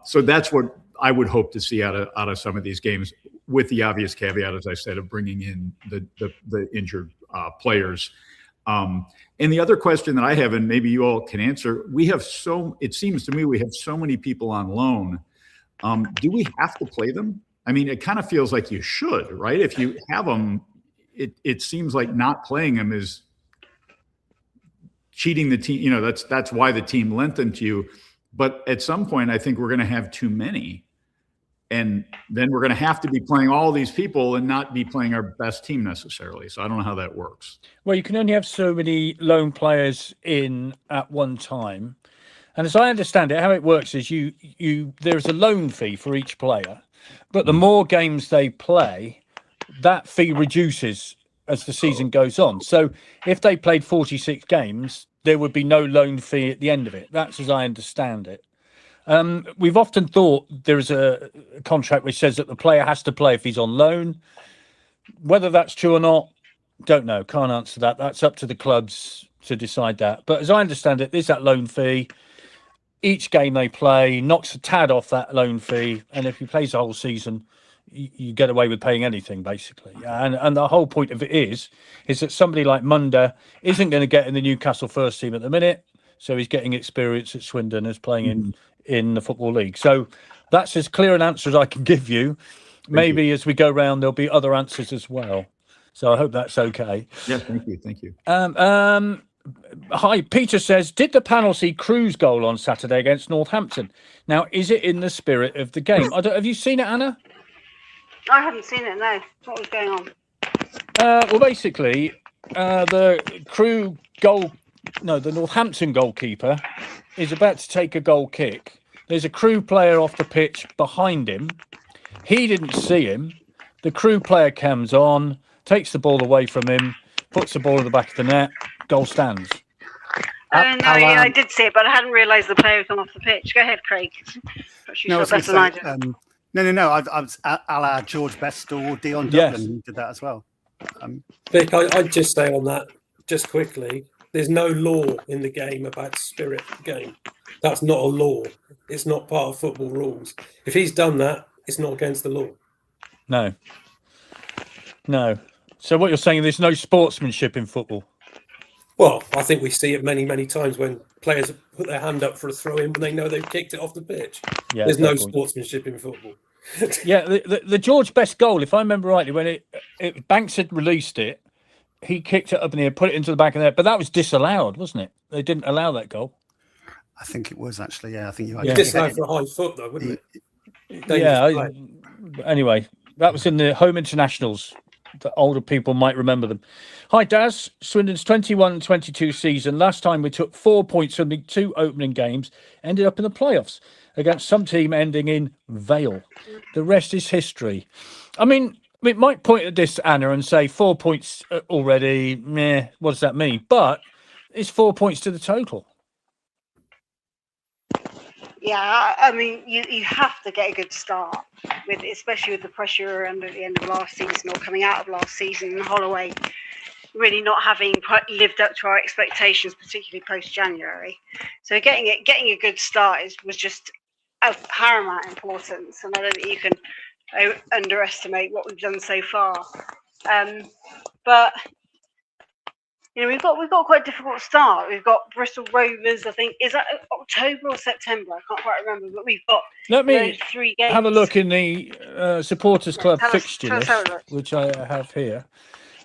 So that's what I would hope to see out of some of these games, with the obvious caveat, as I said, of bringing in the injured players. And the other question that I have, and maybe you all can answer, it seems to me we have so many people on loan. Do we have to play them? I mean, it kind of feels like you should, right? If you have them, it seems like not playing them is cheating the team. That's why the team lent them to you. But at some point, I think we're going to have too many. And then we're going to have to be playing all these people and not be playing our best team necessarily. So I don't know how that works. Well, you can only have so many loan players in at one time. And as I understand it, how it works is there's a loan fee for each player. But the more games they play, that fee reduces as the season goes on. So if they played 46 games, there would be no loan fee at the end of it. That's as I understand it. We've often thought there is a contract which says that the player has to play if he's on loan. Whether that's true or not, don't know. Can't answer that. That's up to the clubs to decide that. But as I understand it, there's that loan fee. Each game they play knocks a tad off that loan fee. And if he plays the whole season, you get away with paying anything, basically. And the whole point of it is that somebody like Munda isn't going to get in the Newcastle first team at the minute. So he's getting experience at Swindon as playing in the Football League. So that's as clear an answer as I can give you. Maybe as we go round, there'll be other answers as well. So I hope that's okay. Yeah, thank you. Thank you. Hi, Peter says, did the panel see Crew's goal on Saturday against Northampton? Now, is it in the spirit of the game? Have you seen it, Anna? I haven't seen it, no. What was going on? Well, basically, the Crew goal... No, the Northampton goalkeeper is about to take a goal kick. There's a Crew player off the pitch behind him. He didn't see him. The Crew player comes on, takes the ball away from him, puts the ball in the back of the net, goal stands. Oh, no, yeah, I did see it, but I hadn't realised the player had come off the pitch. Go ahead, Craig. No, I was better gonna than say, I do. no. I was a la George Best or Dion Yes. Dublin who did that as well. Vic, I'd just say on that, just quickly, there's no law in the game about spirit of the game. That's not a law. It's not part of football rules. If he's done that, it's not against the law. No. So what you're saying, there's no sportsmanship in football? Well, I think we see it many, many times when players put their hand up for a throw in when they know they've kicked it off the pitch. Yeah, There's no fair point. sportsmanship in football. Yeah, the George Best goal, if I remember rightly, when Banks had released it, he kicked it up in the air, put it into the back of the net, but that was disallowed, wasn't it? They didn't allow that goal. I think it was actually. Yeah, I think you. Yeah. Disallowed for a high foot, though, wouldn't it? Yeah. Anyway, that was in the home internationals. The older people might remember them. Hi, Daz. Swindon's 21-22 season. Last time we took 4 points from the 2 opening games, ended up in the playoffs against some team ending in Vale. The rest is history. I mean, we might point at this, Anna, and say 4 points already. Meh, what does that mean? But it's 4 points to the total. Yeah, I mean, you have to get a good start, especially with the pressure and at the end of last season or coming out of last season, and Holloway really not having lived up to our expectations, particularly post-January. So getting a good start was just of paramount importance, and I don't think you can underestimate what we've done so far. But you know, we've got quite a difficult start. We've got Bristol Rovers. I think is that October or September? I can't quite remember. But we've got Let me 3 games. have a look in the Supporters Club tell us fixture how list, it looks. which I have here.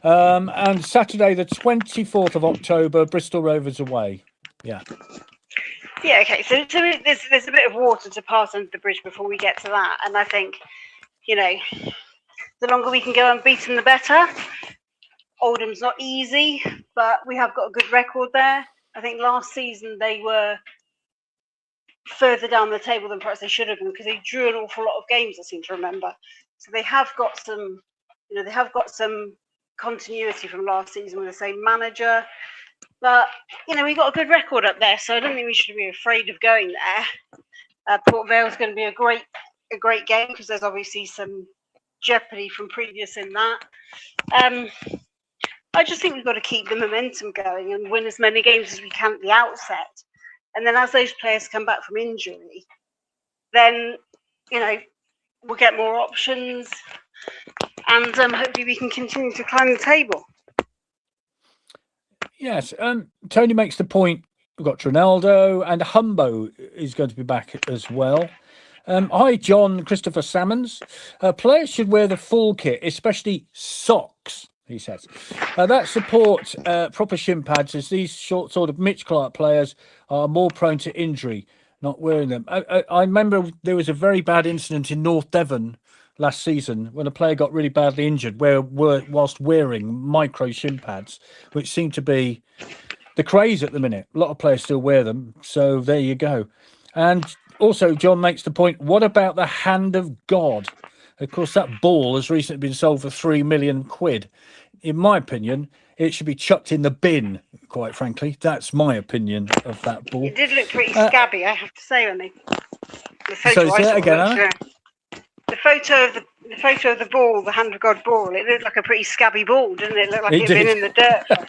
And Saturday, the 24th of October, Bristol Rovers away. Yeah. Yeah. Okay. So there's a bit of water to pass under the bridge before we get to that. And I think, you know, the longer we can go unbeaten, the better. Oldham's not easy, but we have got a good record there. I think last season they were further down the table than perhaps they should have been because they drew an awful lot of games, I seem to remember. So they have got some, you know, they have got some continuity from last season with the same manager. But, you know, we've got a good record up there, so I don't think we should be afraid of going there. Port Vale's going to be a great game because there's obviously some jeopardy from previous in that. I just think we've got to keep the momentum going and win as many games as we can at the outset. And then as those players come back from injury, then, you know, we'll get more options and hopefully we can continue to climb the table. Yes. Tony makes the point. We've got Trinaldo and Humbo is going to be back as well. Hi, John Christopher Salmons. Players should wear the full kit, especially socks, he says. That supports proper shin pads as these short sort of Mitch Clark players are more prone to injury, not wearing them. I remember there was a very bad incident in North Devon last season when a player got really badly injured whilst wearing micro shin pads, which seem to be the craze at the minute. A lot of players still wear them. So there you go. And also, John makes the point, what about the hand of God? Of course, that ball has recently been sold for £3 million. In my opinion, it should be chucked in the bin, quite frankly. That's my opinion of that ball. It did look pretty scabby, I have to say, on the photo. So say that again, Anna? The photo of the ball, the hand of God ball, it looked like a pretty scabby ball, didn't it? It looked like it had been in the dirt for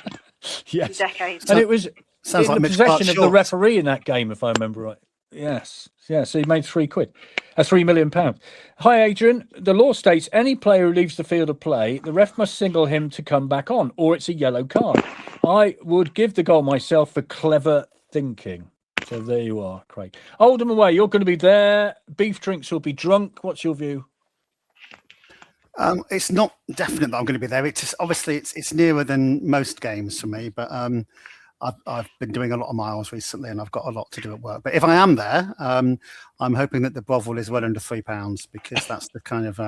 Yes. decades. And it was Sounds in like the Mitch Clark's possession of the shorts. referee in that game, if I remember right. Yes. Yeah, so he made £3 million. Hi, Adrian. The law states any player who leaves the field of play, the ref must signal him to come back on, or it's a yellow card. I would give the goal myself for clever thinking. So there you are, Craig. Oldham away, you're going to be there. Beef drinks will be drunk. What's your view? It's not definite that I'm going to be there. It's just, obviously it's nearer than most games for me, but I've been doing a lot of miles recently and I've got a lot to do at work. But if I am there, I'm hoping that the Bovril is well under £3 because that's the kind of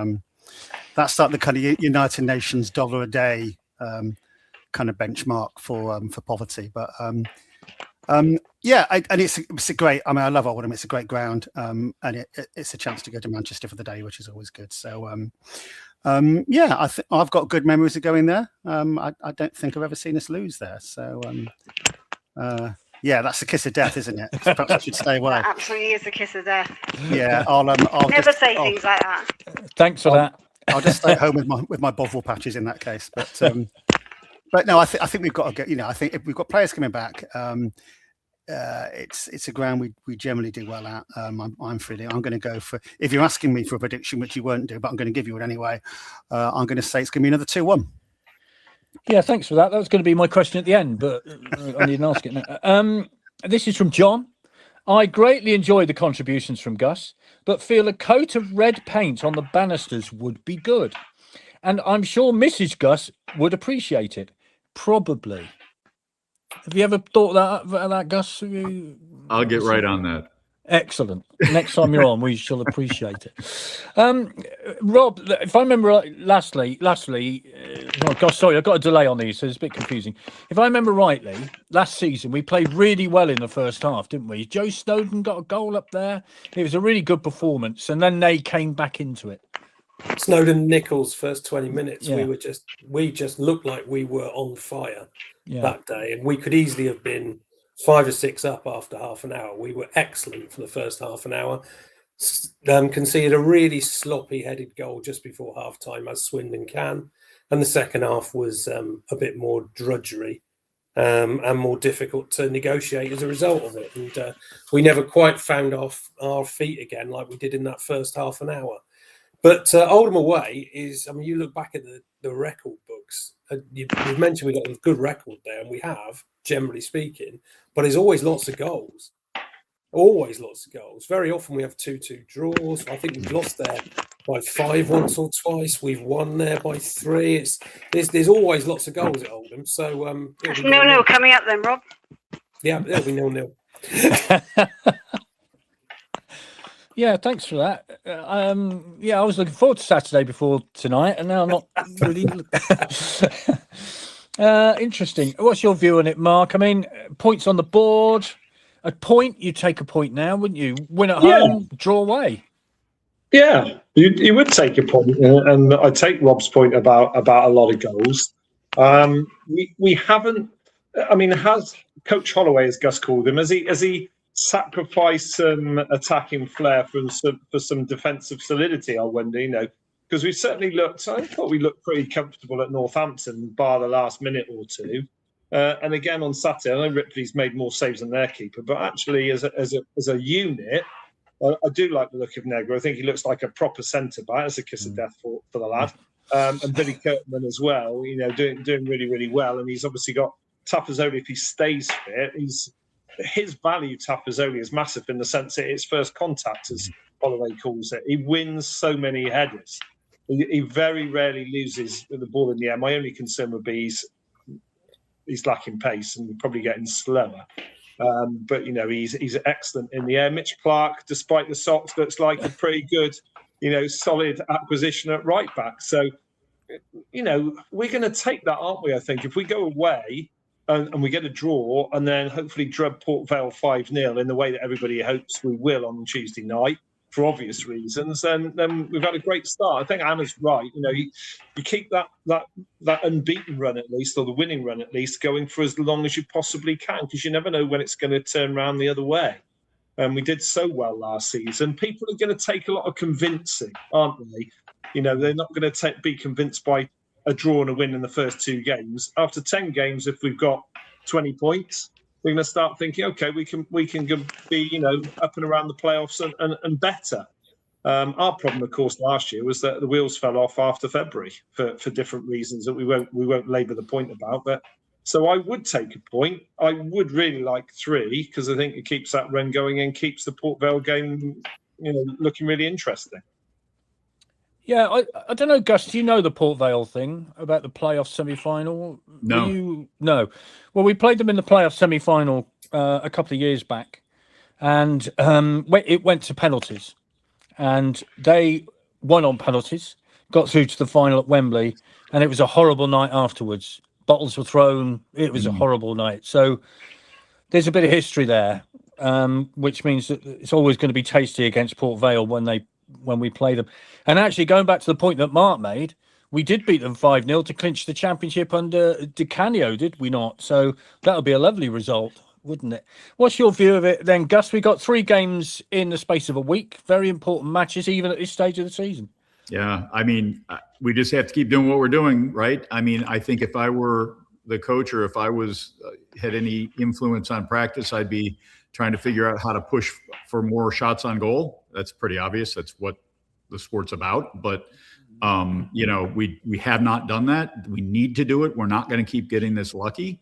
that's like the kind of United Nations $1 a day kind of benchmark for poverty. But yeah, and it's a great. I mean, I love Oldham. It's a great ground, and it's a chance to go to Manchester for the day, which is always good. So yeah, I've got good memories of going there. I don't think I've ever seen us lose there. So Yeah, that's the kiss of death, isn't it? Perhaps I should stay away. That absolutely is the kiss of death. Yeah, I'll Never just, say things like that. Thanks for that. I'll just stay at home with my Bovril patches in that case. But no, I think we've got to get. I think if we've got players coming back, it's a ground we generally do well at. I'm feeling. I'm going to go for. If you're asking me for a prediction, which you won't do, but I'm going to give you it anyway. I'm going to say it's going to be another 2-1. Yeah, thanks for that. That was going to be my question at the end, but I didn't ask it now. This is from John. I greatly enjoy the contributions from Gus, but feel a coat of red paint on the banisters would be good. And I'm sure Mrs. Gus would appreciate it. Probably. Have you ever thought that Gus? I'll get right on that. Excellent. Next time you're on, we shall appreciate it. Rob, if I remember right, lastly, oh gosh, sorry, I've got a delay on these, so it's a bit confusing. If I remember rightly, last season we played really well in the first half, didn't we? Joe Snowden got a goal up there. It was a really good performance, and then they came back into it. Snowden Nichols first 20 minutes, Yeah. we just looked like we were on fire Yeah. that day, and we could easily have been 5 or 6 up after half an hour. We were excellent for the first half an hour. Conceded a really sloppy-headed goal just before half-time, as Swindon can, and the second half was a bit more drudgery and more difficult to negotiate as a result of it. And we never quite found our feet again like we did in that first half an hour. But Oldham away is, I mean, you look back at the record books, you've mentioned we got a good record there, and we have, generally speaking, but there's always lots of goals. Always lots of goals. Very often we have 2-2 draws. I think we've lost there by 5 once or twice. We've won there by 3. There's always lots of goals at Oldham. So That's 0-0 coming up then, Rob. Yeah, it'll be 0-0. Yeah, thanks for that. Yeah, I was looking forward to Saturday before tonight, and now I'm not really. Interesting. What's your view on it, Mark? I mean, points on the board. A point, you take a point now, wouldn't you? Win at home, draw away. Yeah, you would take a point, and I take Rob's point about a lot of goals. We haven't. I mean, has Coach Holloway, as Gus called him, has he sacrificed some attacking flair for some defensive solidity? I wonder, because we certainly looked. I thought we looked pretty comfortable at Northampton, bar the last minute or two. And again on Saturday, I know Ripley's made more saves than their keeper, but actually as a unit, I do like the look of Negro. I think he looks like a proper centre back. It's a kiss of death for the lad. And Billy Kirkman as well, doing really, really well. And he's obviously got Tafazoli if he stays fit. His value, Tafazoli, is massive in the sense that it's first contact, as Holloway calls it. He wins so many headers. He very rarely loses the ball in the air. My only concern would be he's lacking pace and probably getting slower. But he's excellent in the air. Mitch Clark, despite the socks, looks like a pretty good, solid acquisition at right back. So, we're going to take that, aren't we? I think if we go away and we get a draw and then hopefully drub Port Vale 5-0 in the way that everybody hopes we will on Tuesday night, for obvious reasons, then we've had a great start. I think Anna's right. You keep that unbeaten run at least, or the winning run at least, going for as long as you possibly can, because you never know when it's going to turn around the other way. And we did so well last season. People are going to take a lot of convincing, aren't they? They're not going to be convinced by a draw and a win in the first 2 games. After 10 games, if we've got 20 points, we're going to start thinking, okay, we can be, up and around the playoffs and better. Our problem, of course, last year was that the wheels fell off after February for different reasons that we won't labour the point about. But so I would take a point. I would really like 3 because I think it keeps that run going and keeps the Port Vale game, looking really interesting. Yeah, I don't know, Gus, do you know the Port Vale thing about the playoff semi-final? No. No. Well, we played them in the playoff semi-final a couple of years back, and it went to penalties, and they won on penalties, got through to the final at Wembley, and it was a horrible night afterwards. Bottles were thrown. It was a horrible night. So there's a bit of history there, which means that it's always going to be tasty against Port Vale when we play them. And actually, going back to the point that Mark made, we did beat them 5-0 to clinch the championship under Di Canio, did we not? So that'll be a lovely result wouldn't it? What's your view of it then, Gus? We got 3 games in the space of a week. Very important matches, even at this stage of the season. Yeah, I mean, we just have to keep doing what we're doing, right? I mean, I think if I were the coach or if I was had any influence on practice, I'd be trying to figure out how to push for more shots on goal. That's pretty obvious. That's what the sport's about. But you know, we have not done that. We need to do it. We're not going to keep getting this lucky.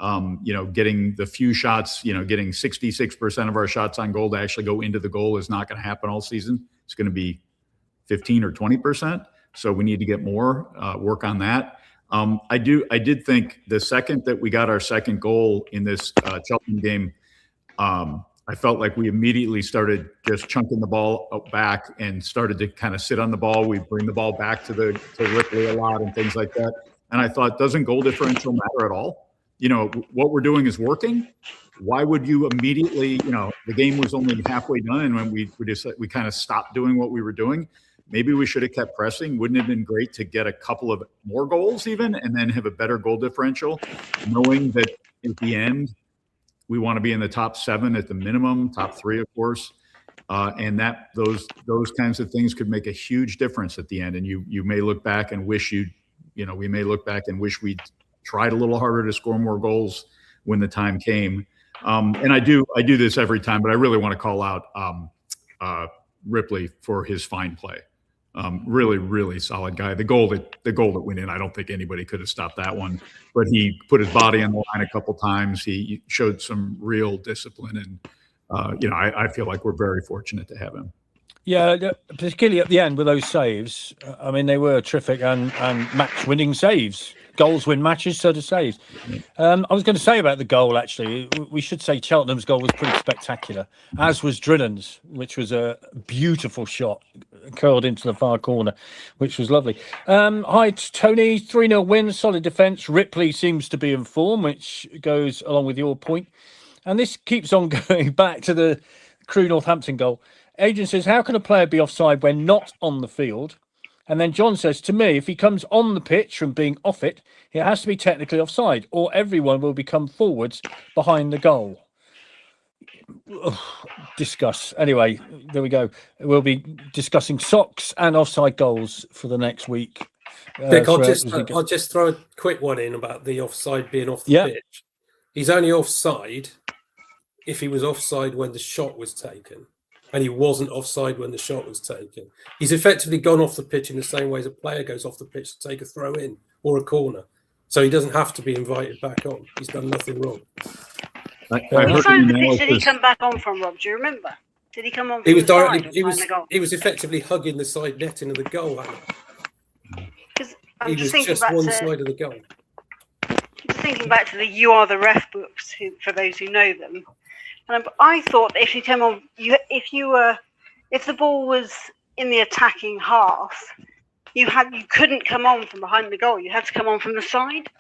You know, getting the few shots, you know, getting 66% of our shots on goal to actually go into the goal is not going to happen all season. It's going to be 15 or 20%. So we need to get more, work on that. I did think the second that we got our second goal in this Cheltenham game, I felt like we immediately started just chunking the ball back and started to kind of sit on the ball. We bring the ball back to Ripley a lot and things like that. And I thought, doesn't goal differential matter at all? You know, what we're doing is working. Why would you immediately, you know, the game was only halfway done, and when we kind of stopped doing what we were doing. Maybe we should have kept pressing. Wouldn't it have been great to get a couple of more goals even and then have a better goal differential, knowing that at the end we want to be in the top 7 at the minimum, top 3, of course. And that those kinds of things could make a huge difference at the end. And you may look back and wish we may look back and wish we'd tried a little harder to score more goals when the time came. And I do this every time, but I really want to call out Ripley for his fine play. Really, really solid guy. The goal that went in, I don't think anybody could have stopped that one, but he put his body on the line a couple times. He showed some real discipline, and you know, I feel like we're very fortunate to have him. Yeah, particularly at the end with those saves. I mean, they were terrific and match-winning saves. Goals win matches, so do saves. I was going to say about the goal, actually, we should say Cheltenham's goal was pretty spectacular, as was Drinnan's, which was a beautiful shot, curled into the far corner, which was lovely. Hi, Tony, 3-0 win, solid defence. Ripley seems to be in form, which goes along with your point. And this keeps on going back to the Crewe Northampton goal. Adrian says, how can a player be offside when not on the field? And then John says, to me, if he comes on the pitch from being off it, it has to be technically offside, or everyone will become forwards behind the goal. Discuss. Anyway, there we go. We'll be discussing socks and offside goals for the next week. Vic, I'll just throw a quick one in about the offside being off the pitch. He's only offside if he was offside when the shot was taken. And he wasn't offside when the shot was taken. He's effectively gone off the pitch in the same way as a player goes off the pitch to take a throw in or a corner. So he doesn't have to be invited back on. He's done nothing wrong. Which side of the pitch did he come back on from, Rob? Do you remember? Did he come on? He was directly. He was effectively hugging the side netting of the goal. He was just one side of the goal. Just thinking back to the "You Are the Ref" books, for those who know them. And I thought if you came on, if the ball was in the attacking half, you couldn't come on from behind the goal. You had to come on from the side.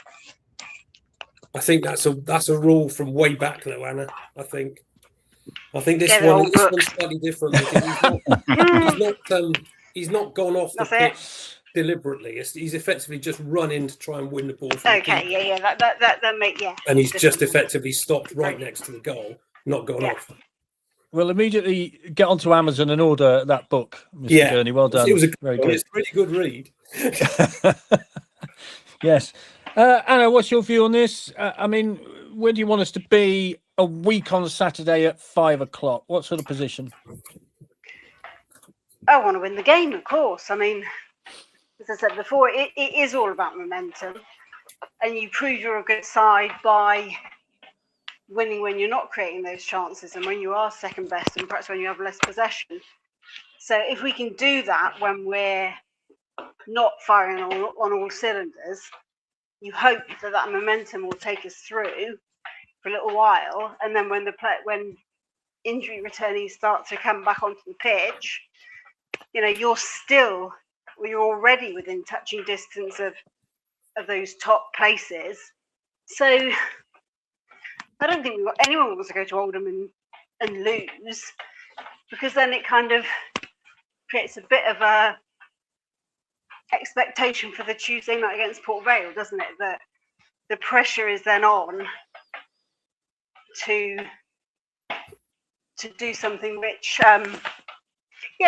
I think that's a rule from way back though, Anna. I think this one's slightly different. He's not gone off the pitch deliberately. He's effectively just run in to try and win the ball. Okay, that makes And he's just effectively stopped right next to the goal. Not gone off. We'll immediately get onto Amazon and order that book, Mr. Gurney. Well done. It was very good. It's a pretty good read. Yes. Anna, what's your view on this? I mean, where do you want us to be a week on Saturday at 5 o'clock? What sort of position? I want to win the game, of course. I mean, as I said before, it is all about momentum. And you prove you're a good side by winning when you're not creating those chances and when you are second best and perhaps when you have less possession. So if we can do that when we're not firing on all cylinders, you hope that momentum will take us through for a little while, and then when injury returnees start to come back onto the pitch, you know, you're already within touching distance of those top places. So I don't think anyone wants to go to Oldham and lose, because then it kind of creates a bit of a expectation for the Tuesday night against Port Vale, doesn't it? That the pressure is then on to do something which,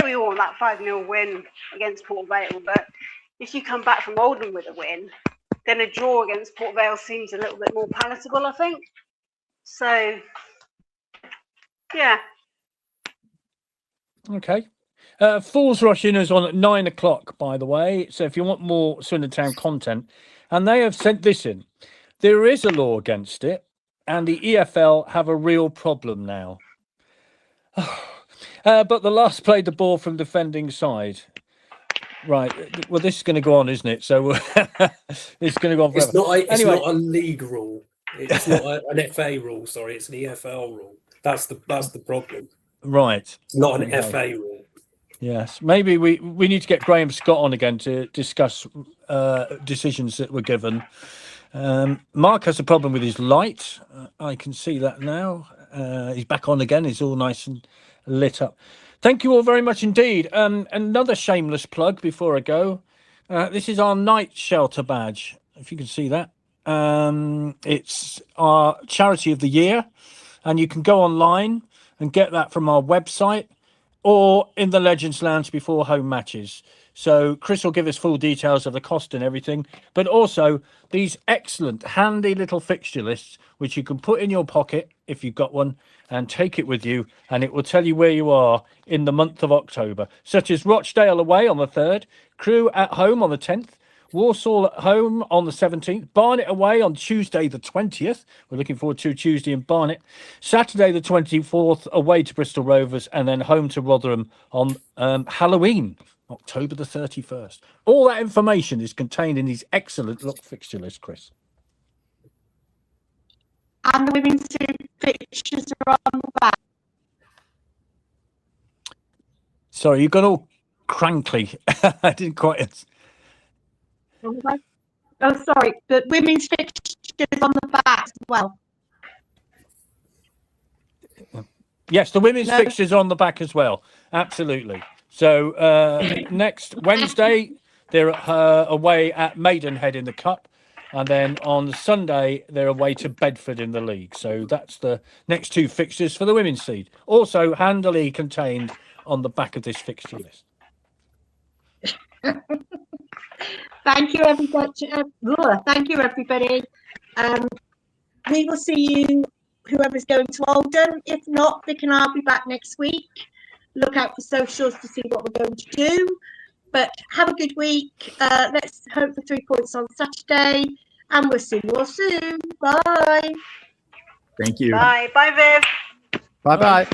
we all want that 5-0 win against Port Vale, but if you come back from Oldham with a win, then a draw against Port Vale seems a little bit more palatable, I think. So, yeah. Okay. Falls Rush In is on at 9 o'clock, by the way. So if you want more Swindon Town content, and they have sent this in. There is a law against it, and the EFL have a real problem now. But the last played the ball from defending side. Right. Well, this is going to go on, isn't it? So it's going to go on forever. It's not a league rule. It's not an FA rule. Sorry, it's an EFL rule. That's the problem. Right. It's not an FA rule. Yes. Maybe we need to get Graham Scott on again to discuss decisions that were given. Mark has a problem with his light. I can see that now. He's back on again. He's all nice and lit up. Thank you all very much indeed. Another shameless plug before I go. This is our night shelter badge, if you can see that. It's our charity of the year, and you can go online and get that from our website or in the Legends Lounge before home matches. So Chris will give us full details of the cost and everything, but also these excellent handy little fixture lists, which you can put in your pocket if you've got one and take it with you, and it will tell you where you are in the month of October, such as Rochdale away on the 3rd, Crewe at home on the 10th, Walsall at home on the 17th, Barnet away on Tuesday the 20th. We're looking forward to Tuesday in Barnet. Saturday the 24th away to Bristol Rovers, and then home to Rotherham on Halloween, October the 31st. All that information is contained in these excellent look fixture lists, Chris. And the women's fixtures are on the back. Sorry, you got all crankly. I didn't quite... Oh, sorry. But women's fixtures on the back as well. Yes, the women's fixtures on the back as well. Absolutely. So next Wednesday, they're away at Maidenhead in the Cup. And then on Sunday, they're away to Bedford in the league. So that's the next two fixtures for the women's seed. Also handily contained on the back of this fixture list. Thank you, everybody. Thank you, everybody. We will see you, whoever's going to Oldham. If not, Vic and I'll be back next week. Look out for socials to see what we're going to do. But have a good week. Let's hope for 3 points on Saturday. And we'll see you all soon. Bye. Thank you. Bye. Bye, Viv. Bye-bye.